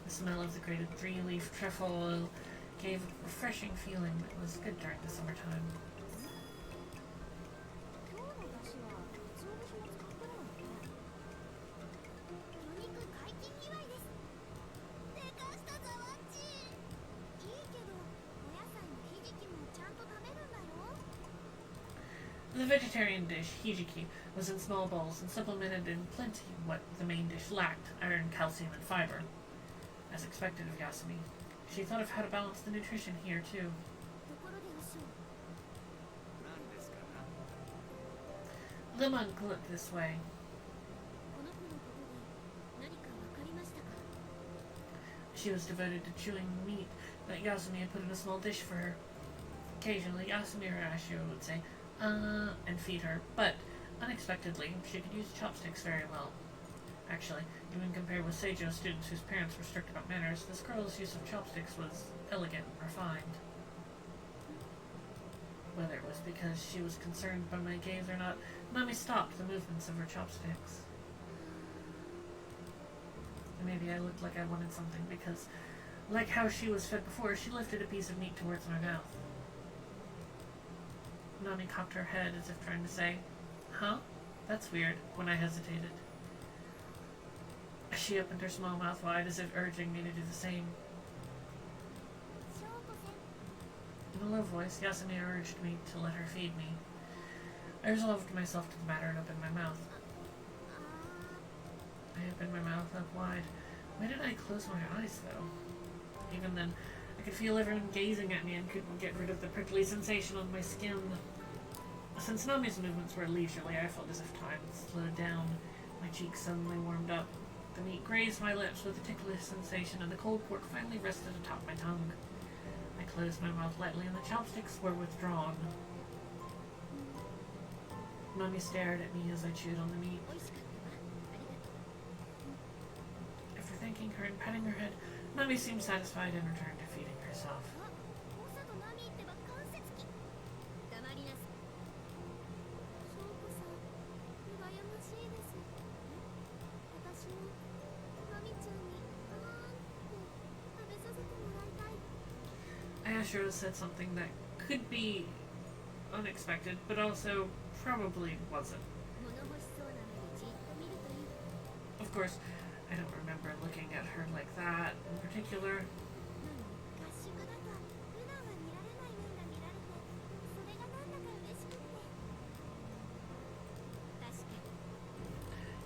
The smell of the grated 3-leaf truffle oil gave a refreshing feeling that was good during the summertime. The vegetarian dish, hijiki, was in small bowls and supplemented in plenty what the main dish lacked, iron, calcium, and fiber. As expected of Yasumi, she thought of how to balance the nutrition here, too. The monk looked this way. She was devoted to chewing meat that Yasumi had put in a small dish for her. Occasionally, Yasumi or Ashio would say, and feed her, but unexpectedly, she could use chopsticks very well. Actually, even compared with Seijo students whose parents were strict about manners, this girl's use of chopsticks was elegant and refined. Whether it was because she was concerned by my gaze or not, Nami stopped the movements of her chopsticks. Maybe I looked like I wanted something because, like how she was fed before, she lifted a piece of meat towards my mouth. Nami cocked her head as if trying to say, "Huh? That's weird," when I hesitated. She opened her small mouth wide as if urging me to do the same. In a low voice, Yasumi urged me to let her feed me. I resolved myself to the matter and opened my mouth. I opened my mouth up wide. Why did I close my eyes, though? Even then, I could feel everyone gazing at me and couldn't get rid of the prickly sensation on my skin. Since Nami's movements were leisurely, I felt as if time slowed down. My cheeks suddenly warmed up. The meat grazed my lips with a ticklish sensation, and the cold pork finally rested atop my tongue. I closed my mouth lightly, and the chopsticks were withdrawn. Nami stared at me as I chewed on the meat. After thanking her and patting her head, Nami seemed satisfied and returned to feeding herself. Shiro said something that could be unexpected, but also probably wasn't. Of course, I don't remember looking at her like that in particular.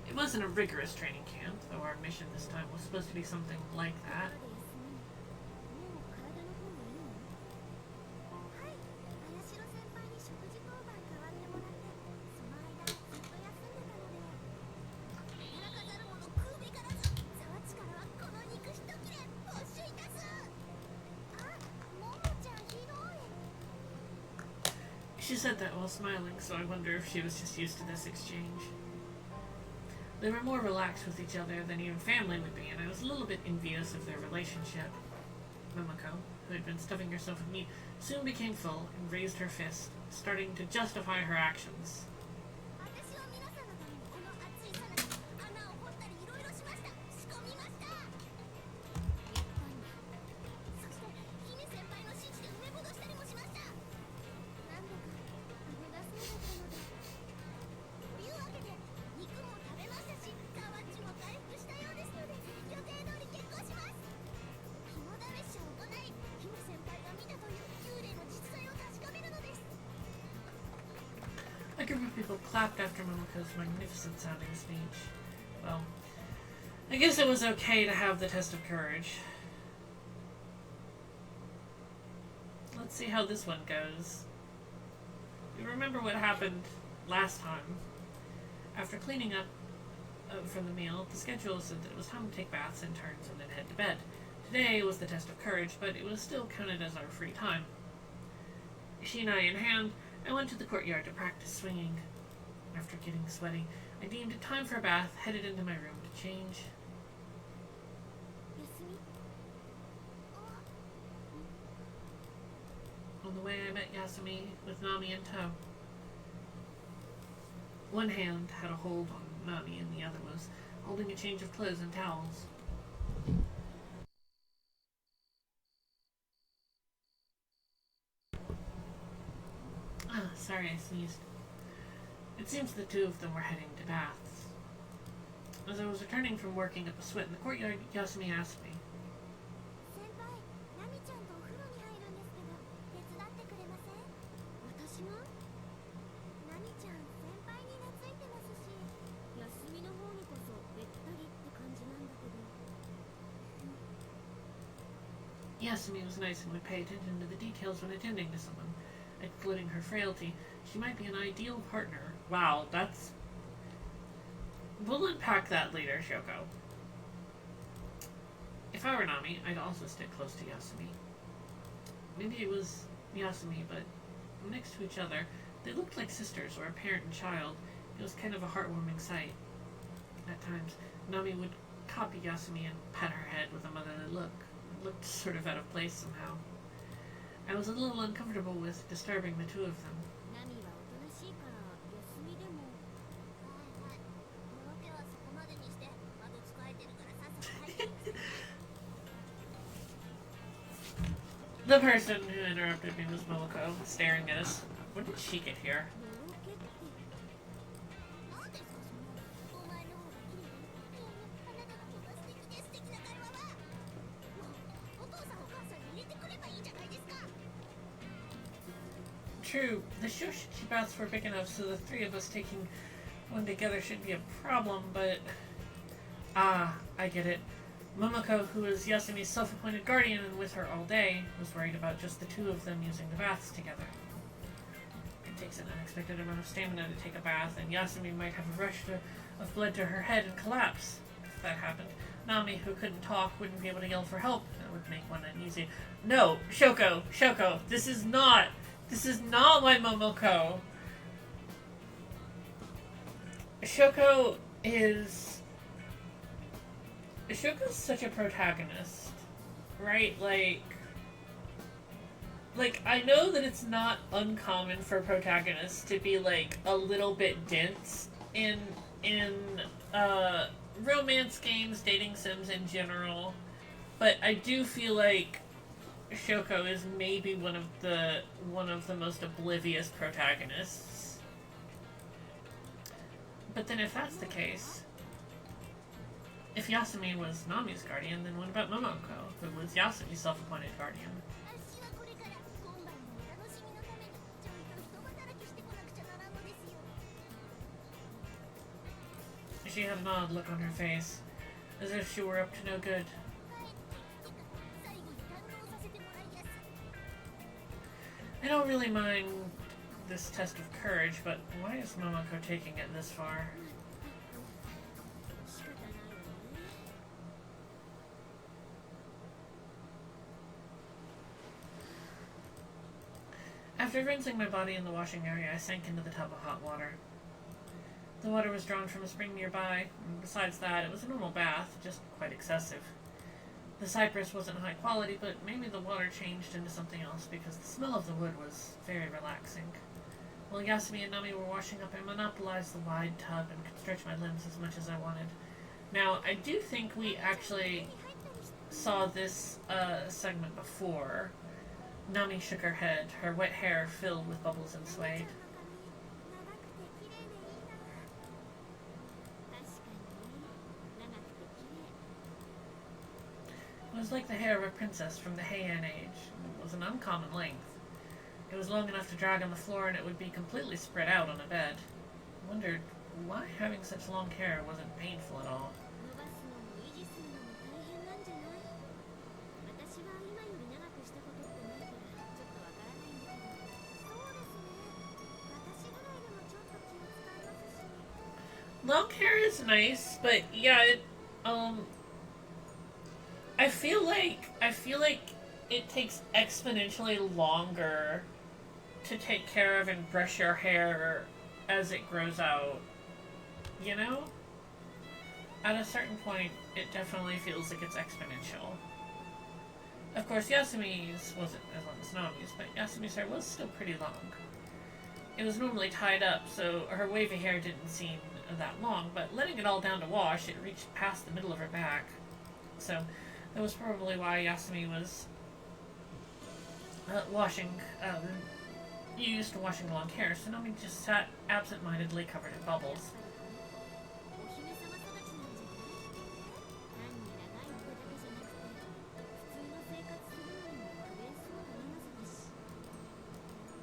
It wasn't a rigorous training camp, though our mission this time was supposed to be something like that. She said that while smiling, so I wonder if she was just used to this exchange. They were more relaxed with each other than even family would be, and I was a little bit envious of their relationship. Momoko, who had been stuffing herself with meat, soon became full and raised her fist, starting to justify her actions. A group of people clapped after Momoko's magnificent sounding speech. Well, I guess it was okay to have the test of courage. Let's see how this one goes. You remember what happened last time? After cleaning up from the meal, the schedule said that it was time to take baths in turns and then head to bed. Today was the test of courage, but it was still counted as our free time. Shinai in hand, I went to the courtyard to practice swinging. After getting sweaty, I deemed it time for a bath, headed into my room to change. On the way, I met Yasumi with Nami in tow. One hand had a hold on Nami and the other was holding a change of clothes and towels. Sorry, I sneezed. It seems the two of them were heading to baths. As I was returning from working up a sweat in the courtyard, Yasumi asked me, Yasumi was nice and would pay attention to the details when attending to someone, including her frailty. She might be an ideal partner. Wow, that's... We'll unpack that later, Shoko. If I were Nami, I'd also stick close to Yasumi. Maybe it was Yasumi, but next to each other, they looked like sisters or a parent and child. It was kind of a heartwarming sight. At times, Nami would copy Yasumi and pat her head with a motherly look. It looked sort of out of place somehow. I was a little uncomfortable with disturbing the two of them. The person who interrupted me was Momoko, staring at us. When did she get here? true. The Shoshichi baths were big enough so the three of us taking one together shouldn't be a problem, but... Ah, I get it. Momoko, who is Yasumi's self-appointed guardian and with her all day, was worried about just the two of them using the baths together. It takes an unexpected amount of stamina to take a bath, and Yasumi might have a rush of blood to her head and collapse. If that happened, Nami, who couldn't talk, wouldn't be able to yell for help, and it would make one uneasy. No, Shoko, this is not my Momoko. Shoko's such a protagonist, right? Like, I know that it's not uncommon for protagonists to be, like, a little bit dense in romance games, dating sims in general, but I do feel like Shoko is maybe one of the most oblivious protagonists. But then if that's the case, if Yasumi was Nami's guardian, then what about Momoko, who was Yasumi's self-appointed guardian? She had an odd look on her face, as if she were up to no good. I don't really mind this test of courage, but why is Momoko taking it this far? After rinsing my body in the washing area, I sank into the tub of hot water. The water was drawn from a spring nearby, and besides that, it was a normal bath, just quite excessive. The cypress wasn't high quality, but maybe the water changed into something else because the smell of the wood was very relaxing. While Yasumi and Nami were washing up, I monopolized the wide tub and could stretch my limbs as much as I wanted. Now, I do think we actually saw this segment before. Nami shook her head, her wet hair filled with bubbles and swayed. It was like the hair of a princess from the Heian age. It was an uncommon length. It was long enough to drag on the floor, and it would be completely spread out on a bed. I wondered why having such long hair wasn't painful at all. Long hair is nice, but yeah, I feel like it takes exponentially longer to take care of and brush your hair as it grows out. You know? At a certain point, it definitely feels like it's exponential. Of course, Yasumi's wasn't as long as Nami's, but Yasumi's hair was still pretty long. It was normally tied up, so her wavy hair didn't seem that long, but letting it all down to wash, it reached past the middle of her back. So that was probably why Yasumi was used to washing long hair, so Nami just sat absent-mindedly covered in bubbles.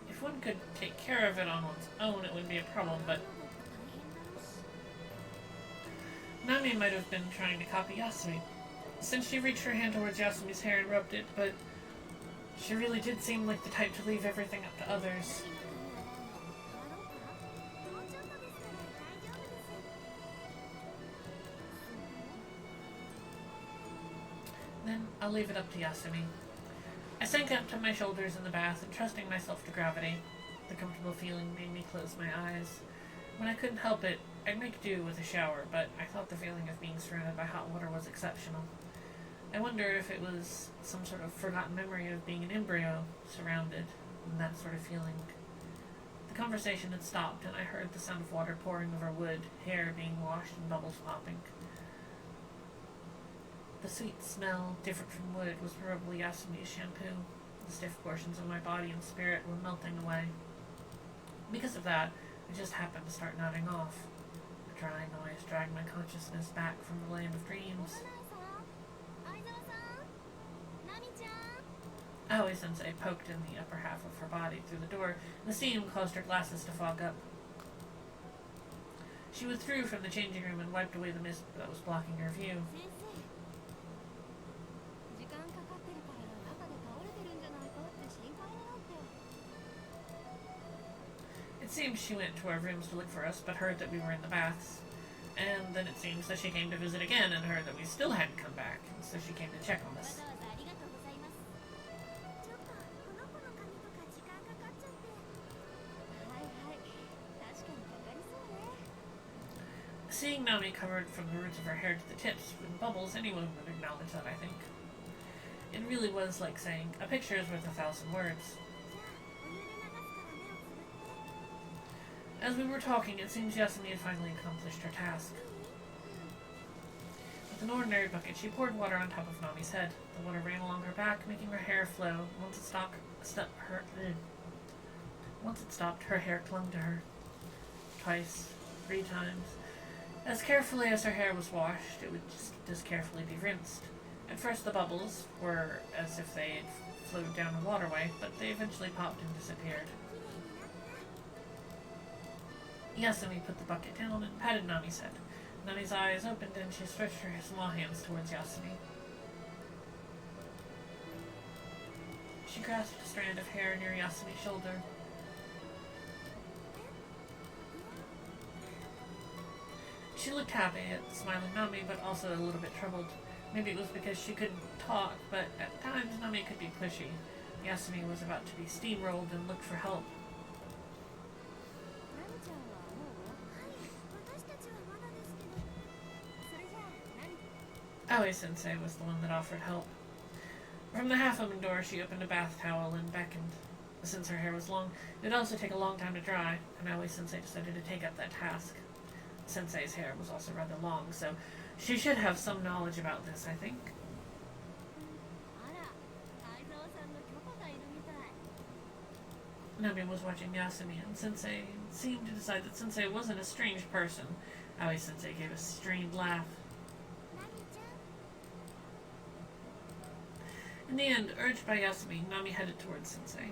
If one could take care of it on one's own, it wouldn't be a problem, but Nami might have been trying to copy Yasumi, since she reached her hand towards Yasumi's hair and rubbed it, but she really did seem like the type to leave everything up to others. Then I'll leave it up to Yasumi. I sank up to my shoulders in the bath, entrusting myself to gravity. The comfortable feeling made me close my eyes. When I couldn't help it, I'd make do with a shower, but I thought the feeling of being surrounded by hot water was exceptional. I wondered if it was some sort of forgotten memory of being an embryo, surrounded, and that sort of feeling. The conversation had stopped, and I heard the sound of water pouring over wood, hair being washed, and bubbles popping. The sweet smell, different from wood, was probably Yasumi's shampoo. The stiff portions of my body and spirit were melting away. Because of that, I just happened to start nodding off. A dry noise dragged my consciousness back from the land of dreams. Aoi-sensei poked in the upper half of her body through the door, and the steam caused her glasses to fog up. She withdrew from the changing room and wiped away the mist that was blocking her view. It seems she went to our rooms to look for us, but heard that we were in the baths. And then it seems that she came to visit again and heard that we still hadn't come back, so she came to check on us. Seeing Nami covered from the roots of her hair to the tips in bubbles, anyone would acknowledge that, I think. It really was like saying, a picture is worth 1,000 words. As we were talking, it seems Yasumi had finally accomplished her task. With an ordinary bucket, she poured water on top of Nami's head. The water ran along her back, making her hair flow. Once it stopped, her hair clung to her. Twice, 3 times. As carefully as her hair was washed, it would just as carefully be rinsed. At first the bubbles were as if they had flowed down a waterway, but they eventually popped and disappeared. Yasumi put the bucket down and patted Nami's head. Nami's eyes opened and she stretched her small hands towards Yasumi. She grasped a strand of hair near Yasumi's shoulder. She looked happy at smiling Nami, but also a little bit troubled. Maybe it was because she couldn't talk, but at times Nami could be pushy. Yasumi was about to be steamrolled and look for help. Aoi-sensei was the one that offered help. From the half-open door, she opened a bath towel and beckoned. Since her hair was long, it would also take a long time to dry, and Aoi-sensei decided to take up that task. Sensei's hair was also rather long, so she should have some knowledge about this, I think. Nami was watching Yasumi, and Sensei seemed to decide that Sensei wasn't a strange person. Aoi-sensei gave a strained laugh. In the end, urged by Yasumi, Nami headed towards Sensei.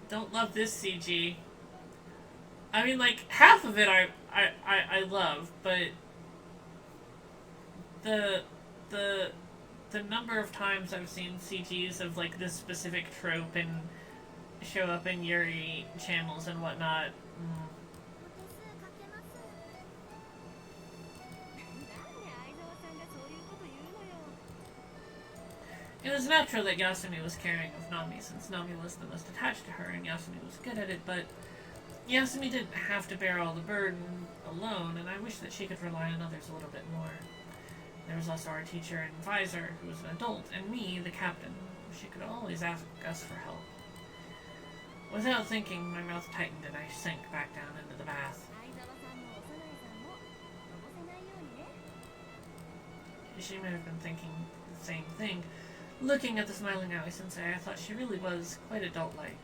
Don't love this CG. I mean, like, half of it I love, but the number of times I've seen CGs of, like, this specific trope and show up in Yuri channels and whatnot. It was natural that Yasumi was caring of Nami, since Nami was the most attached to her and Yasumi was good at it, but Yasumi didn't have to bear all the burden alone, and I wish that she could rely on others a little bit more. There was also our teacher and advisor, who was an adult, and me, the captain. She could always ask us for help. Without thinking, my mouth tightened and I sank back down into the bath. She may have been thinking the same thing. Looking at the smiling Aoi-sensei, I thought she really was quite adult-like.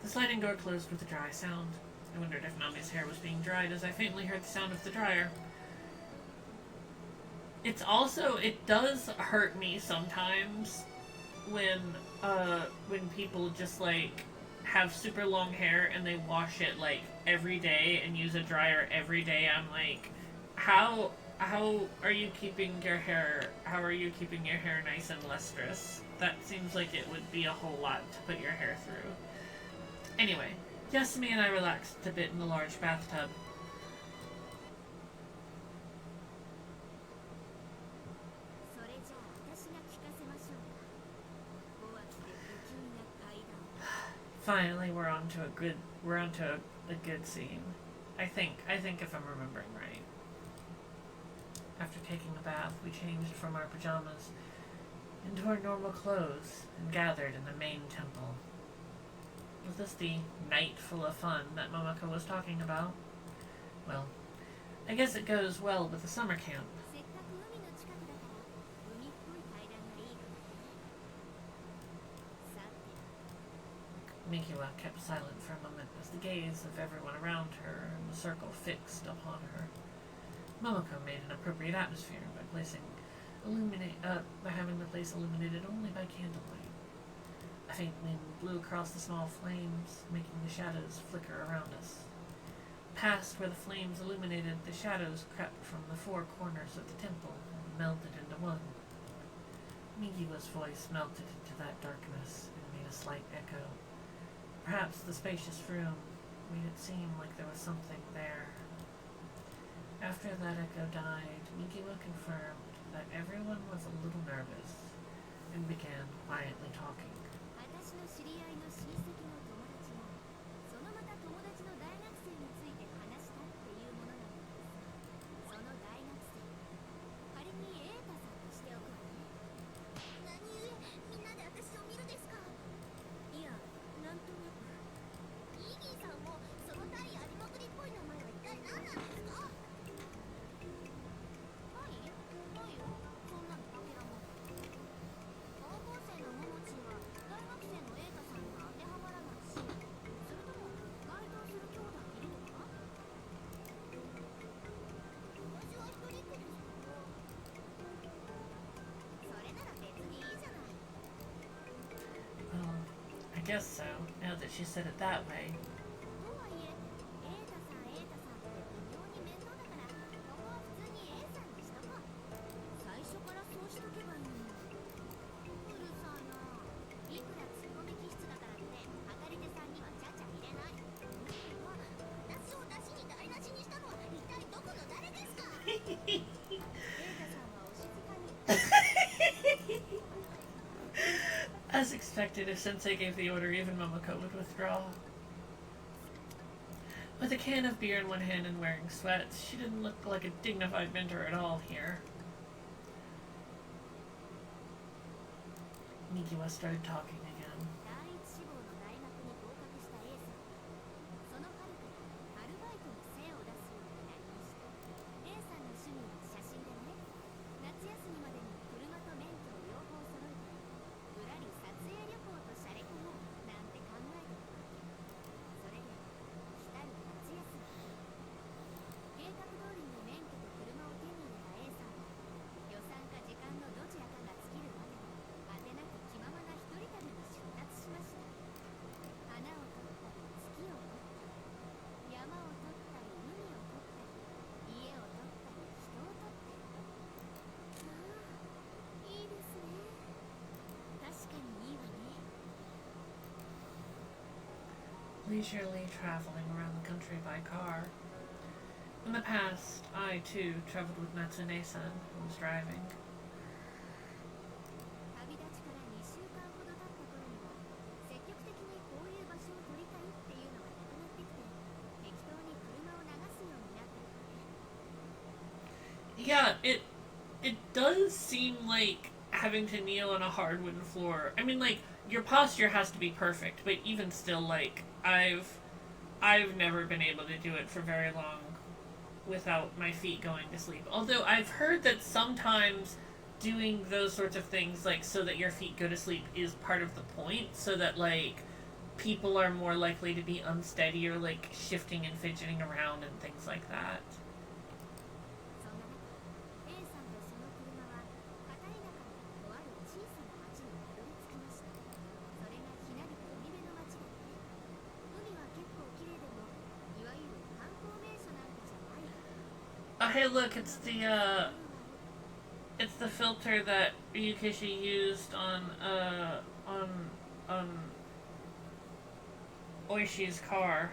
The sliding door closed with a dry sound. I wondered if Nami's hair was being dried as I faintly heard the sound of the dryer. It does hurt me sometimes when people just, like, have super long hair and they wash it, like, every day and use a dryer every day. I'm like, how are you keeping your hair nice and lustrous? That seems like it would be a whole lot to put your hair through. Anyway, Yasumi and I relaxed a bit in the large bathtub. Finally, we're onto a good scene. I think if I'm remembering right. After taking a bath, we changed from our pajamas into our normal clothes and gathered in the main temple. Was this the night full of fun that Momoko was talking about? Well, I guess it goes well with the summer camp. Mikiwa kept silent for a moment as the gaze of everyone around her and the circle fixed upon her. Momoko made an appropriate atmosphere by having the place illuminated only by candlelight. A faint wind blew across the small flames, making the shadows flicker around us. Past where the flames illuminated, the shadows crept from the four corners of the temple and melted into one. Migiwa's voice melted into that darkness and made a slight echo. Perhaps the spacious room made it seem like there was something there. After that echo died, Migiwa confirmed that everyone was a little nervous and began quietly talking. Well, I guess so, now that she said it that way. As expected, if Sensei gave the order, even Momoko would withdraw. With a can of beer in one hand and wearing sweats, she didn't look like a dignified mentor at all here. Migiwa started talking again. Leisurely traveling around the country by car. In the past, I too traveled with Natsune-san, who was driving. Yeah, it does seem like having to kneel on a hard wooden floor. I mean, like, your posture has to be perfect, but even still, like, I've never been able to do it for very long without my feet going to sleep. Although I've heard that sometimes doing those sorts of things, like, so that your feet go to sleep, is part of the point, so that, like, people are more likely to be unsteady or, like, shifting and fidgeting around and things like that. Hey, look, it's the filter that Yukishi used on Oishi's car.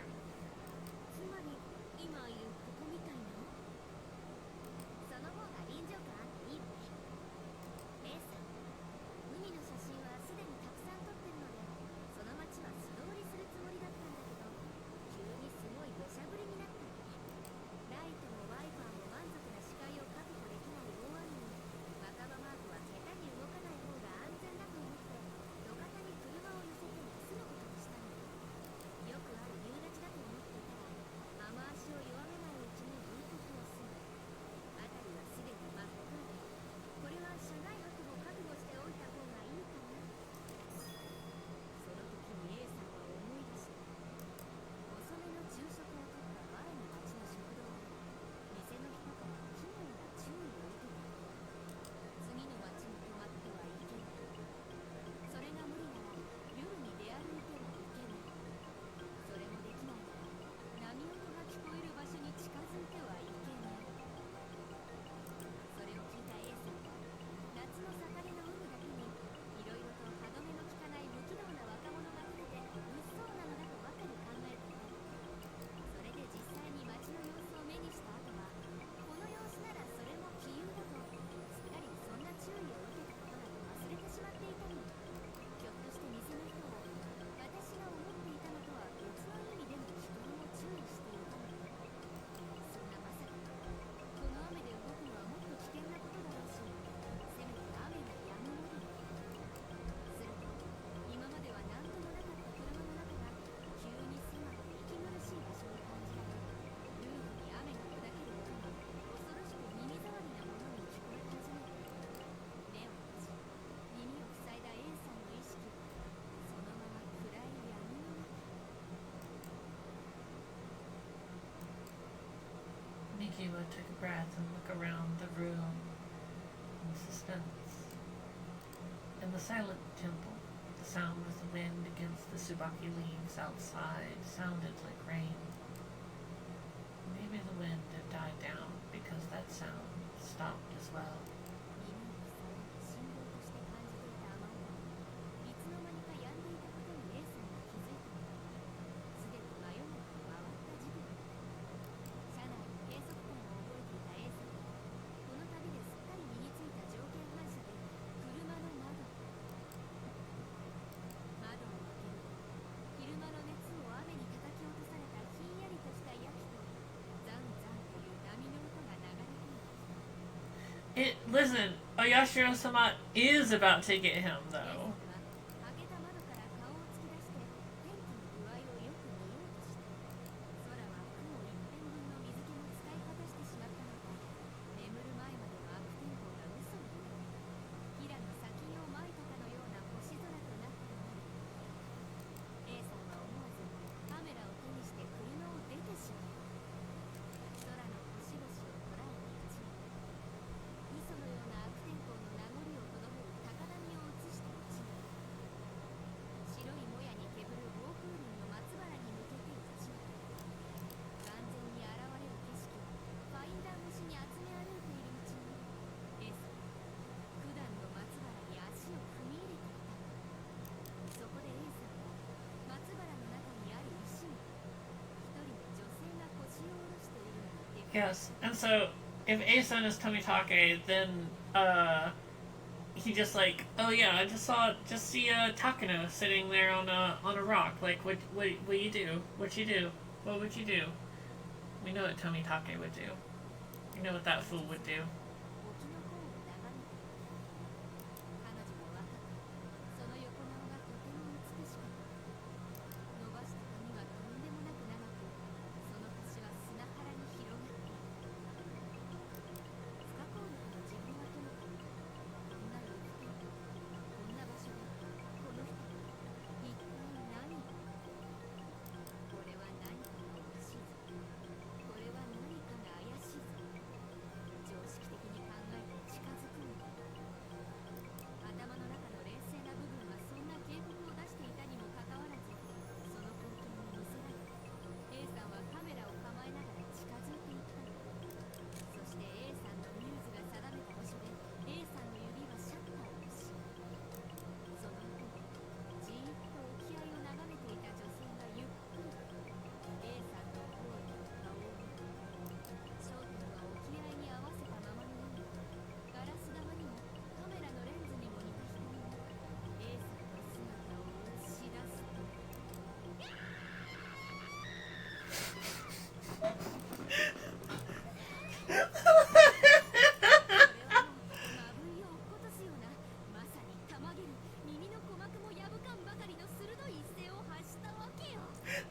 Shiro took a breath and looked around the room in suspense. In the silent temple, the sound of the wind against the Tsubaki leaves outside sounded like rain. Maybe the wind had died down because that sound stopped as well. Listen, Oyashiro-sama is about to get him, though. Yes, and so if A-san is Tomitake, then he just like, oh yeah, I just see Takano sitting there on a rock. Like, what you do? What you do? What would you do? We know what Tomitake would do. We know what that fool would do.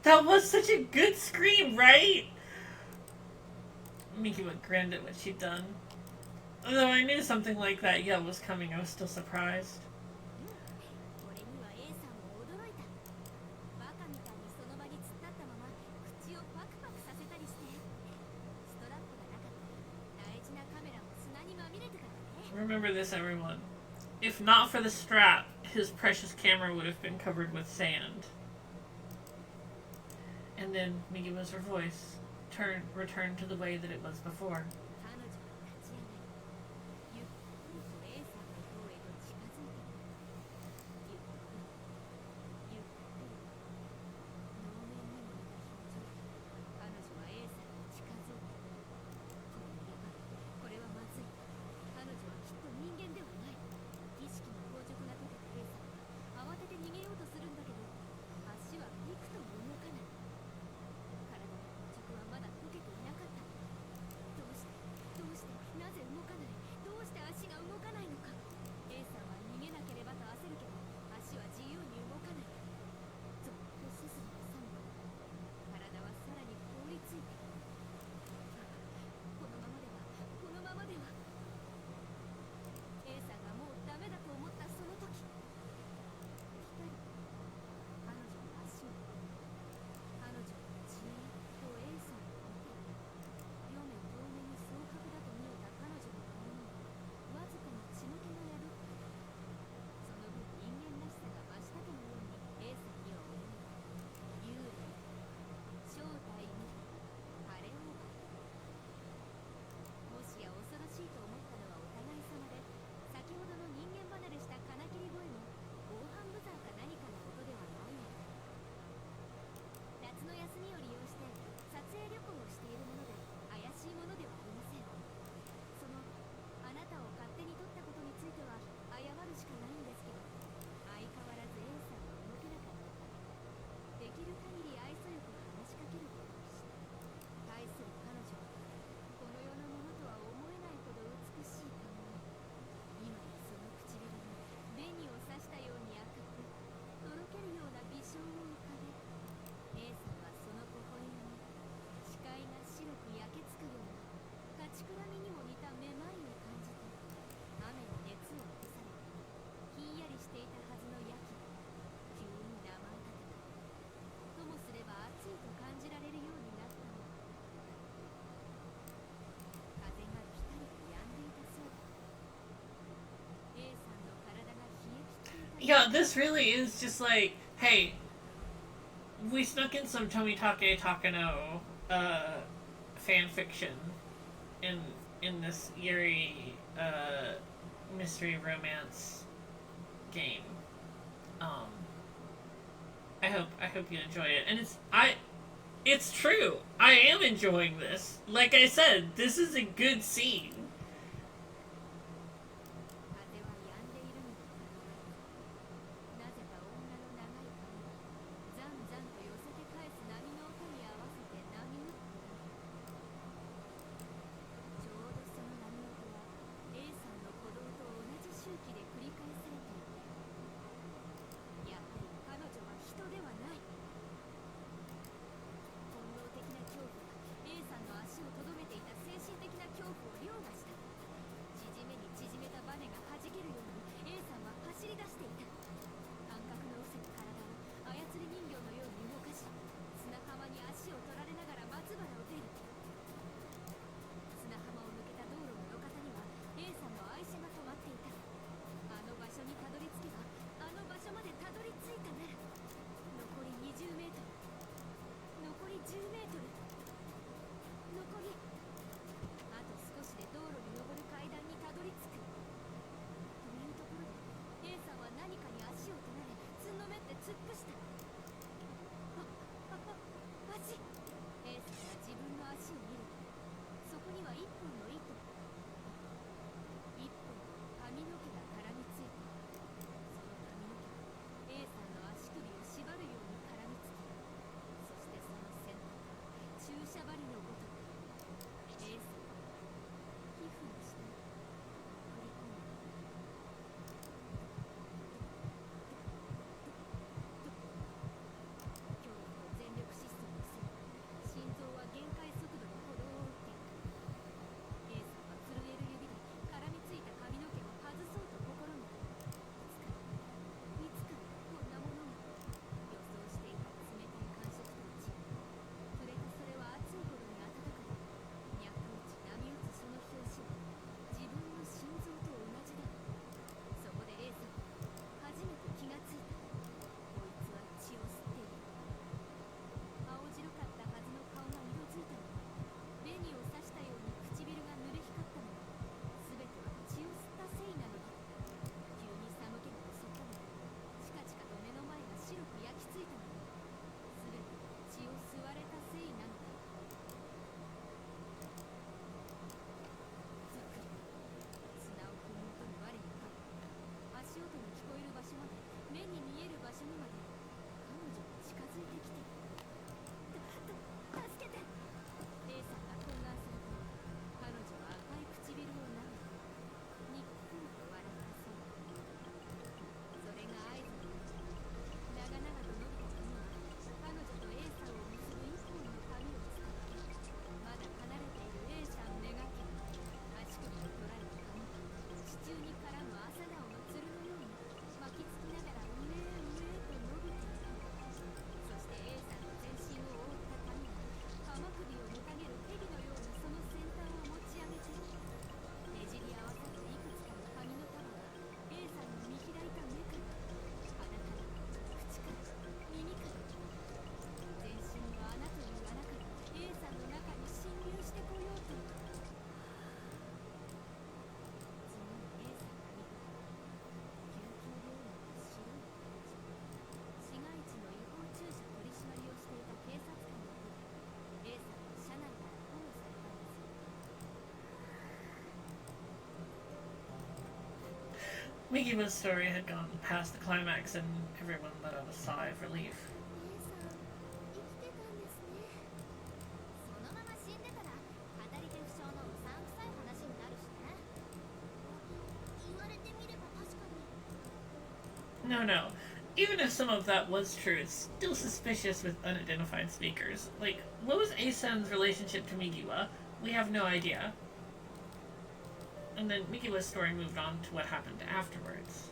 That was such a good scream, right? Miki would grinned at what she'd done. Although I knew something like that yell was coming, I was still surprised. Remember this, everyone. If not for the strap, his precious camera would have been covered with sand. And then Migiwa's voice returned to the way that it was before. Yeah, this really is just like, hey, we snuck in some Tomitake Takano fan fiction in this Yuri mystery romance game. Um, I hope you enjoy it, and it's true. I am enjoying this. Like I said, this is a good scene. Mikima's story had gone past the climax, and everyone let out a sigh of relief. No, no. Even if some of that was true, it's still suspicious with unidentified speakers. Like, what was Asen's relationship to Mikiwa? We have no idea. And then Mikiwa's story moved on to what happened afterwards.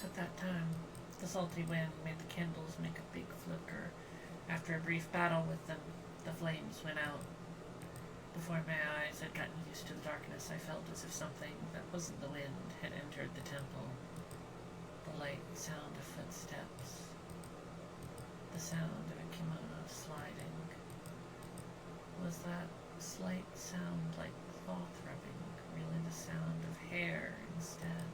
At that time, the salty wind made the candles make a big flicker. After a brief battle with them, the flames went out. Before my eyes had gotten used to the darkness, I felt as if something that wasn't the wind had entered the temple. The light sound of footsteps. The sound of a kimono sliding. Was that slight sound like cloth rubbing, really the sound of hair instead?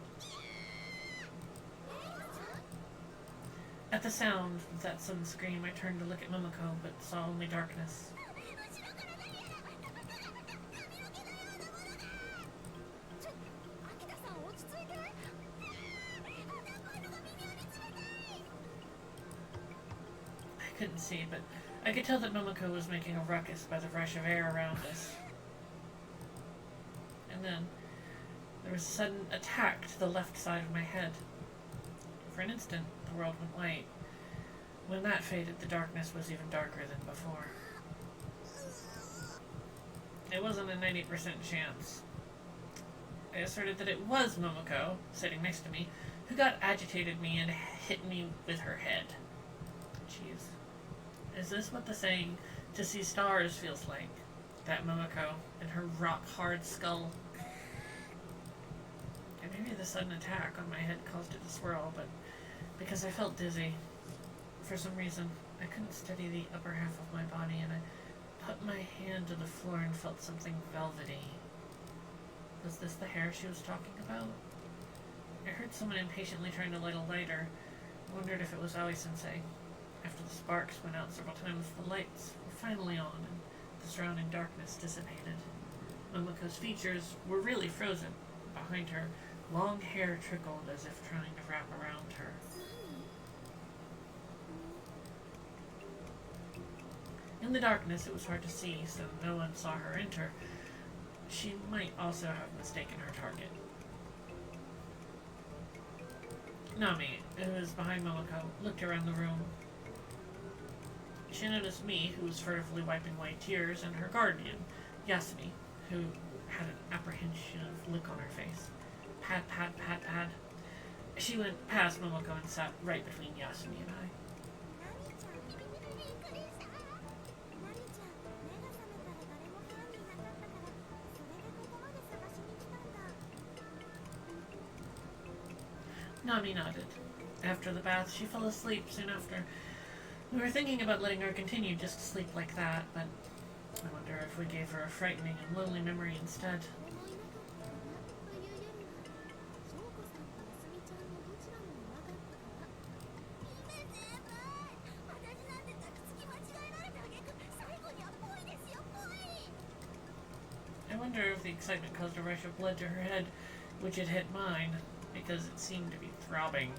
At the sound of that sudden scream, I turned to look at Momoko, but saw only darkness. I couldn't see, but I could tell that Momoko was making a ruckus by the rush of air around us. And then there was a sudden attack to the left side of my head. For an instant, the world went white. When that faded, the darkness was even darker than before. It wasn't a 90% chance. I asserted that it was Momoko, sitting next to me, who got agitated me and hit me with her head. Jeez. Is this what the saying, "to see stars" feels like? That Momoko and her rock-hard skull. And maybe the sudden attack on my head caused it to swirl, but because I felt dizzy. For some reason, I couldn't steady the upper half of my body, and I put my hand to the floor and felt something velvety. Was this the hair she was talking about? I heard someone impatiently trying to light a lighter. I wondered if it was Aoi-sensei. After the sparks went out several times, the lights were finally on, and the surrounding darkness dissipated. Momoko's features were really frozen. Behind her, long hair trickled as if trying to wrap around her. In the darkness, it was hard to see, so no one saw her enter. She might also have mistaken her target. Nami, who was behind Momoko, looked around the room. She noticed me, who was furtively wiping away tears, and her guardian, Yasumi, who had an apprehensive look on her face. Pad, pad, pad, pad. She went past Momoko and sat right between Yasumi and I. Nami nodded. After the bath, she fell asleep soon after. We were thinking about letting her continue just to sleep like that, but I wonder if we gave her a frightening and lonely memory instead. I wonder if the excitement caused a rush of blood to her head, which had hit mine, because it seemed to be throbbing.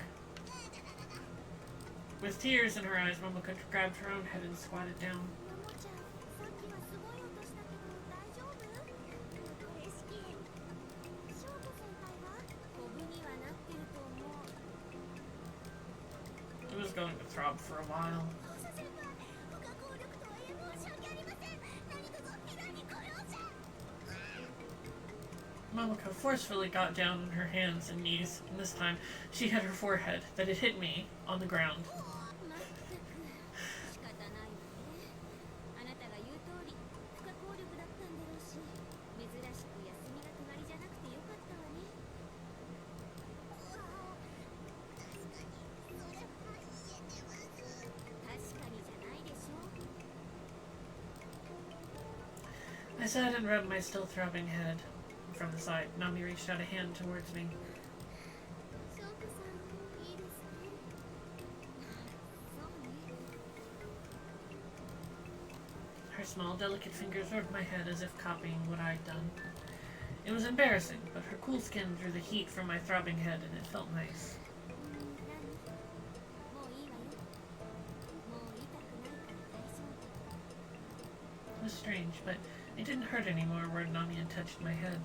With tears in her eyes, Momoko grabbed her own head and squatted down. It was going to throb for a while. Momoko forcefully got down on her hands and knees, and this time she hit her forehead that had hit me on the ground. I sat and rubbed my still throbbing head. From the side, Nami reached out a hand towards me. Her small, delicate fingers rubbed my head as if copying what I'd done. It was embarrassing, but her cool skin drew the heat from my throbbing head, and it felt nice. It was strange, but it didn't hurt anymore where Nami had touched my head.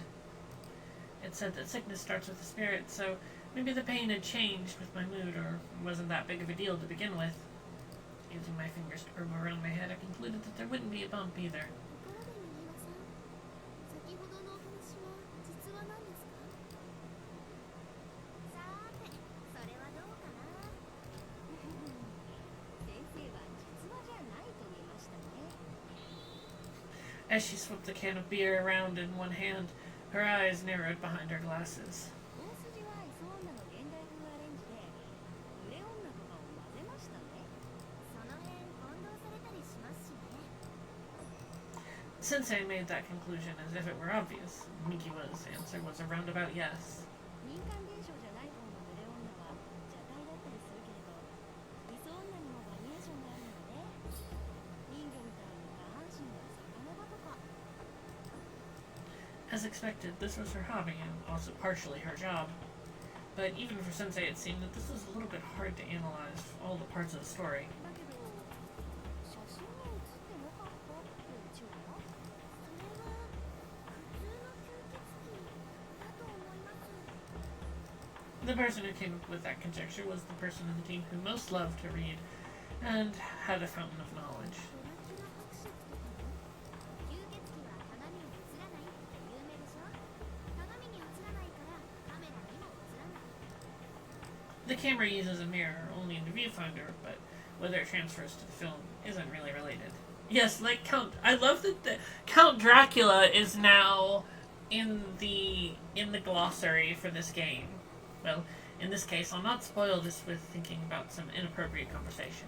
It said that sickness starts with the spirit, so maybe the pain had changed with my mood, or wasn't that big of a deal to begin with. Using my fingers to curl around my head, I concluded that there wouldn't be a bump either. As she swept the can of beer around in one hand, her eyes narrowed behind her glasses. Sensei made that conclusion as if it were obvious. Mikiwa's answer was a roundabout yes. As expected, this was her hobby and also partially her job. But even for Sensei, it seemed that this was a little bit hard to analyze all the parts of the story. The person who came up with that conjecture was the person in the team who most loved to read and had a fountain of knowledge. The camera uses a mirror only in the viewfinder, but whether it transfers to the film isn't really related. Yes, like Count. I love that the Count Dracula is now in the glossary for this game. Well, in this case, I'll not spoil this with thinking about some inappropriate conversation.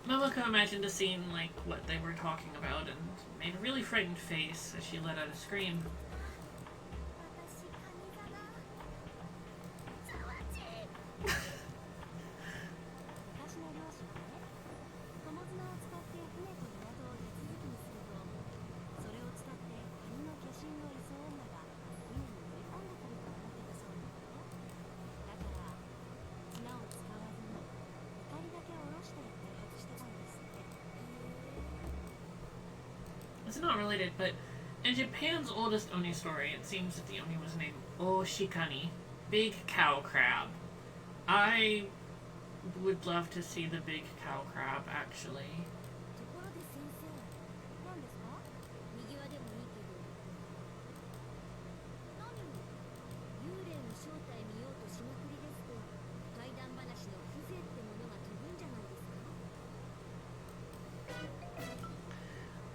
Momoko imagined a scene like what they were talking about and made a really frightened face as she let out a scream. It's not related, but in Japan's oldest Oni story, it seems that the Oni was named Oshikani, big cow crab. I would love to see the big cow crab, actually.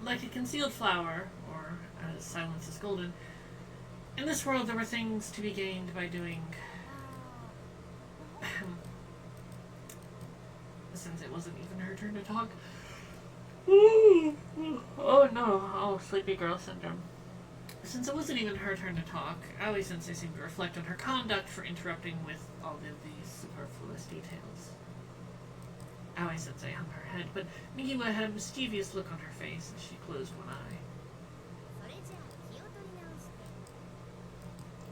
Like a concealed flower, or as silence is golden, in this world there were things to be gained by doing... Since it wasn't even her turn to talk. Oh no, oh, sleepy girl syndrome. Since it wasn't even her turn to talk, Aoi Sensei seemed to reflect on her conduct for interrupting with all of these superfluous details. Aoi Sensei hung her head, but Mikiwa had a mischievous look on her face as she closed one eye.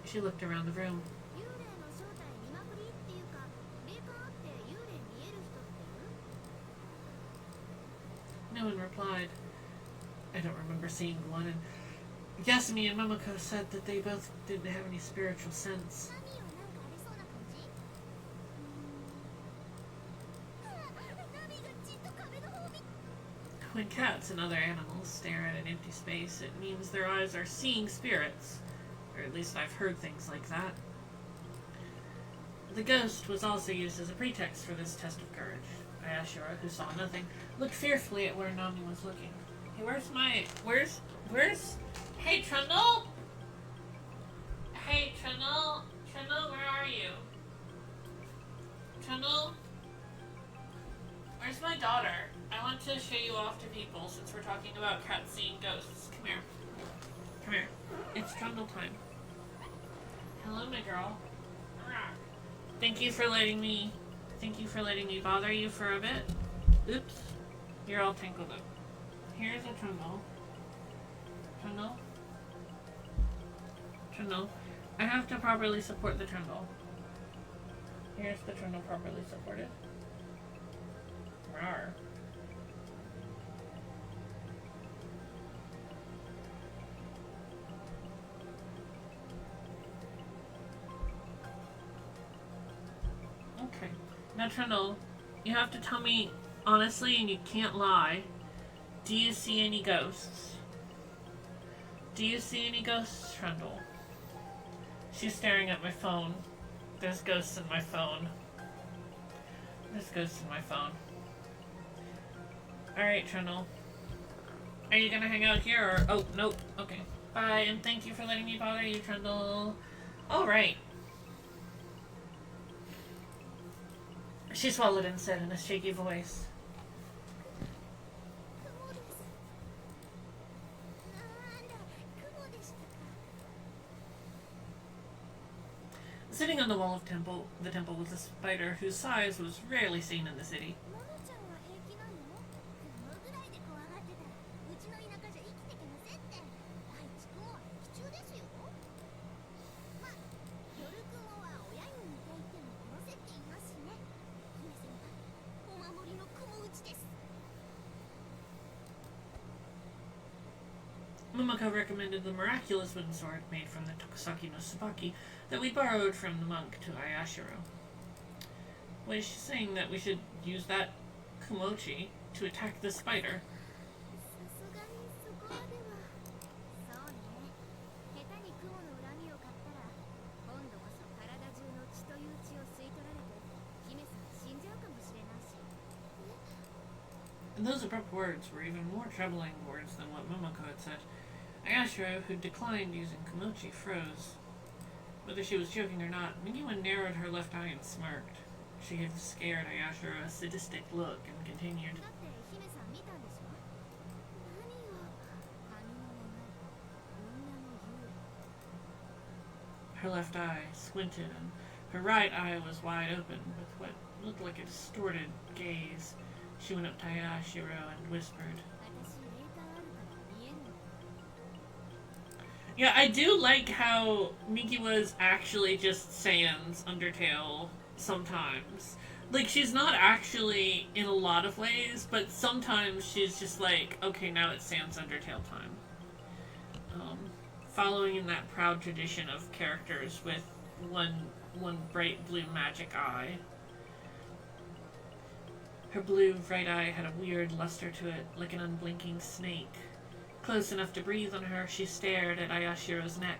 She looked around the room. No one replied. I don't remember seeing one, and Yasumi and Momoko said that they both didn't have any spiritual sense. When cats and other animals stare at an empty space, it means their eyes are seeing spirits. Or at least I've heard things like that. The ghost was also used as a pretext for this test of courage. Ayashura, who saw nothing, looked fearfully at where Nami was looking. Hey, where's... Hey, Trundle? Hey, Trundle? Trundle, where are you? Trundle? Where's my daughter? I want to show you off to people since we're talking about cats seeing ghosts. Come here. Come here. It's trundle time. Hello, my girl. Thank you for letting me bother you for a bit. Oops. You're all tangled up. Here's a trundle. Trundle. Trundle. I have to properly support the trundle. Here's the trundle properly supported. Rawr. Okay. Now, Trundle, you have to tell me honestly, and you can't lie. Do you see any ghosts? Do you see any ghosts, Trundle? She's staring at my phone. There's ghosts in my phone. There's ghosts in my phone. Alright, Trundle. Are you gonna hang out here or... Oh, nope. Okay. Bye, and thank you for letting me bother you, Trundle. Alright. She swallowed and said in a shaky voice. Sitting on the wall of the temple was a spider whose size was rarely seen in the city. Momoko recommended the miraculous wooden sword made from the Tokusaki no Tsubaki that we borrowed from the monk to Ayashiro. Was she saying that we should use that kumochi to attack the spider? And those abrupt words were even more troubling words than what Momoko had said. Ayashiro, who declined using kumochi, froze. Whether she was joking or not, Migiwa narrowed her left eye and smirked. She gave the scared Ayashiro a sadistic look and continued. Her left eye squinted, and her right eye was wide open, with what looked like a distorted gaze. She went up to Ayashiro and whispered. Yeah, I do like how Mikiwa's actually just sans Undertale sometimes. Like, she's not actually in a lot of ways, but sometimes she's just like, okay, now it's sans Undertale time. Following in that proud tradition of characters with one bright blue magic eye. Her blue right eye had a weird luster to it, like an unblinking snake. Close enough to breathe on her, she stared at Ayashiro's neck.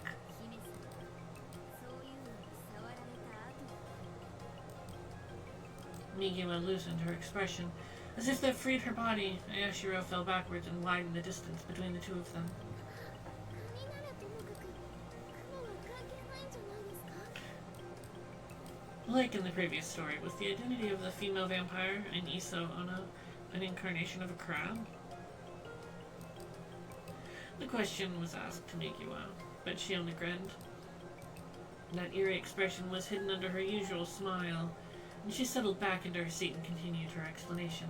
Migiwa loosened her expression. As if that freed her body, Ayashiro fell backwards and widened the distance between the two of them. Like in the previous story, was the identity of the female vampire in Iso Ono an incarnation of a crab? The question was asked to Migiwa, but she only grinned. That eerie expression was hidden under her usual smile, and she settled back into her seat and continued her explanation.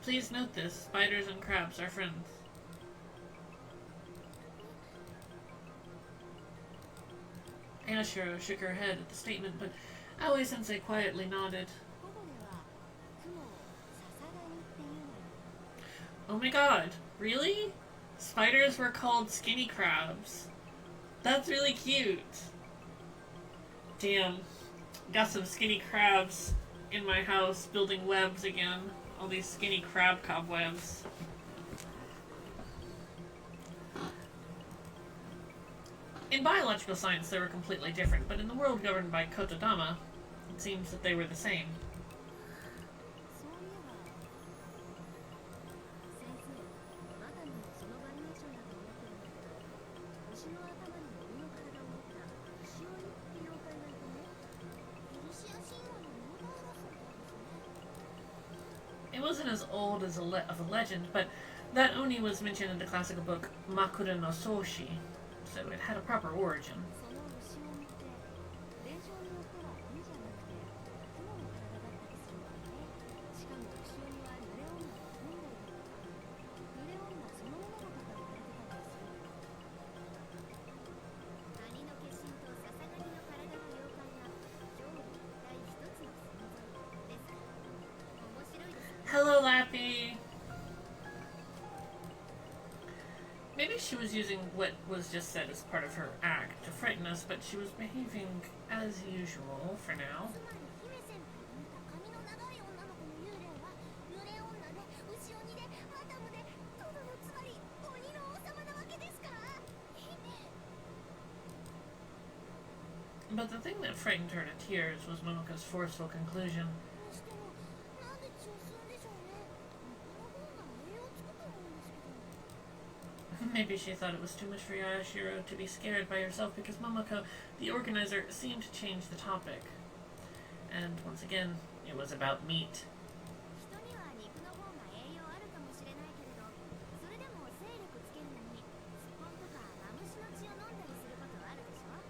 Please note this, spiders and crabs are friends. Ayashiro shook her head at the statement, but Aoi-sensei quietly nodded. Oh my god, really? Spiders were called skinny crabs. That's really cute. Damn. Got some skinny crabs in my house building webs again. All these skinny crab cobwebs. In biological science, they were completely different, but in the world governed by Kotodama, it seems that they were the same. wasn't as old as of a legend, but that Oni was mentioned in the classical book Makura no Soshi, so it had a proper origin. Hello, Lappy! Maybe she was using what was just said as part of her act to frighten us, but she was behaving as usual for now. But the thing that frightened her to tears was Momoko's forceful conclusion. Maybe she thought it was too much for Shiro to be scared by herself because Momoko, the organizer, seemed to change the topic. And once again, it was about meat.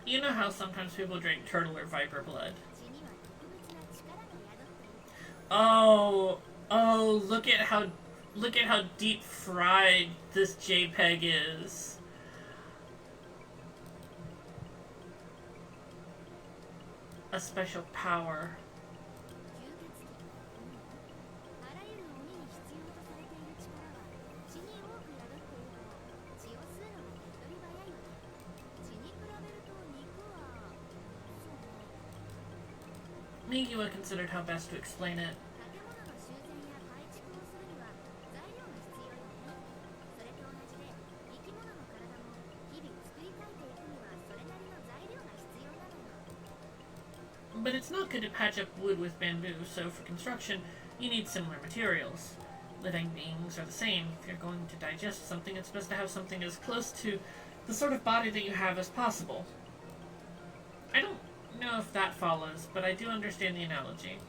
You know how sometimes people drink turtle or viper blood? Oh, look at how deep fried this JPEG is. A special power. Migiwa considered how best to explain it. But it's not good to patch up wood with bamboo, so for construction, you need similar materials. Living beings are the same. If you're going to digest something, it's best to have something as close to the sort of body that you have as possible. I don't know if that follows, but I do understand the analogy.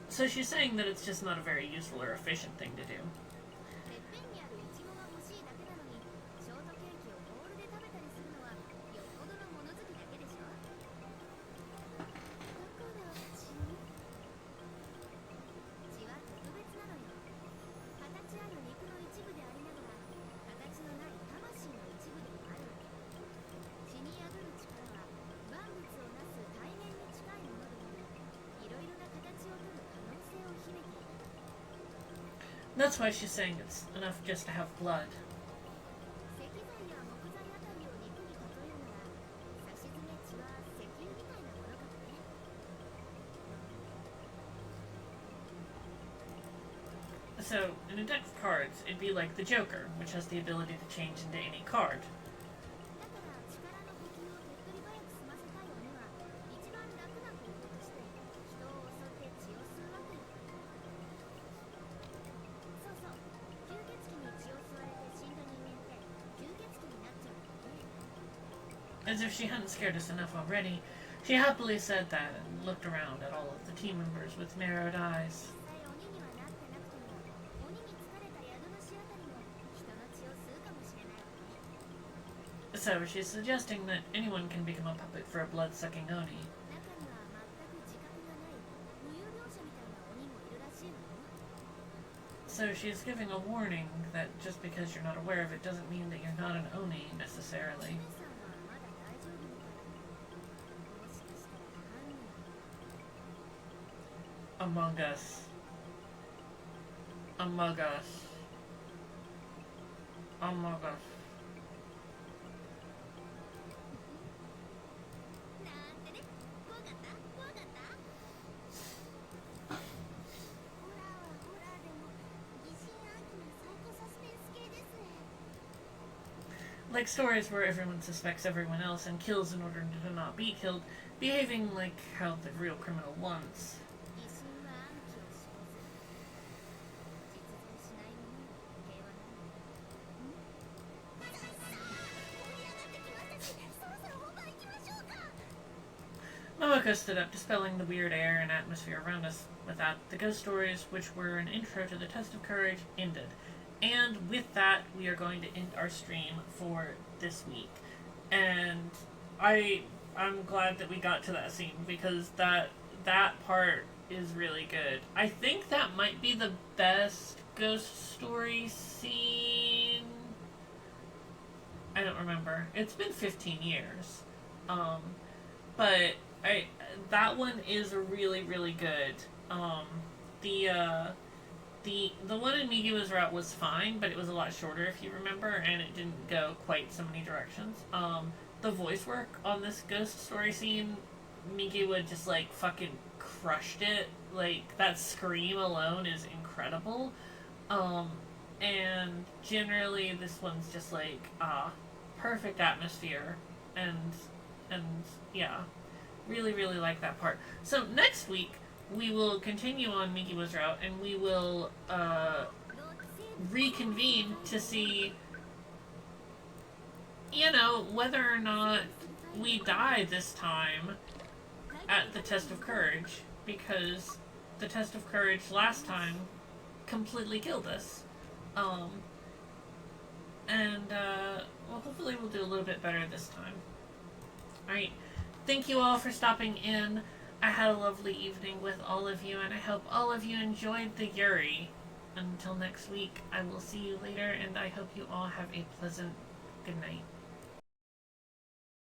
So she's saying that it's just not a very useful or efficient thing to do. That's why she's saying it's enough just to have blood. So, in a deck of cards, it'd be like the Joker, which has the ability to change into any card. As if she hadn't scared us enough already, she happily said that and looked around at all of the team members with narrowed eyes. So she's suggesting that anyone can become a puppet for a blood-sucking Oni. So she's giving a warning that just because you're not aware of it doesn't mean that you're not an Oni, necessarily. Among Us. Among Us. Among Us. Like stories where everyone suspects everyone else and kills in order to not be killed, behaving like how the real criminal wants. Momoko stood up, dispelling the weird air and atmosphere around us. With that, the ghost stories, which were an intro to the test of courage, ended. And with that, we are going to end our stream for this week. And I'm glad that we got to that scene because that part is really good. I think that might be the best ghost story scene. I don't remember. It's been 15 years. But that one is really really good. The the one in Migiwa's route was fine, but it was a lot shorter if you remember, and it didn't go quite so many directions. The voice work on this ghost story scene, Migiwa just like fucking crushed it. Like that scream alone is incredible. And generally this one's just like perfect atmosphere and yeah, really really like that part. So next week we will continue on Mikiwa's route and we will reconvene to see, you know, whether or not we die this time at the test of courage, because the test of courage last time completely killed us. Um, and well, hopefully we'll do a little bit better this time. Alright, thank you all for stopping in. I had a lovely evening with all of you, and I hope all of you enjoyed the Yuri. Until next week, I will see you later, and I hope you all have a pleasant good night.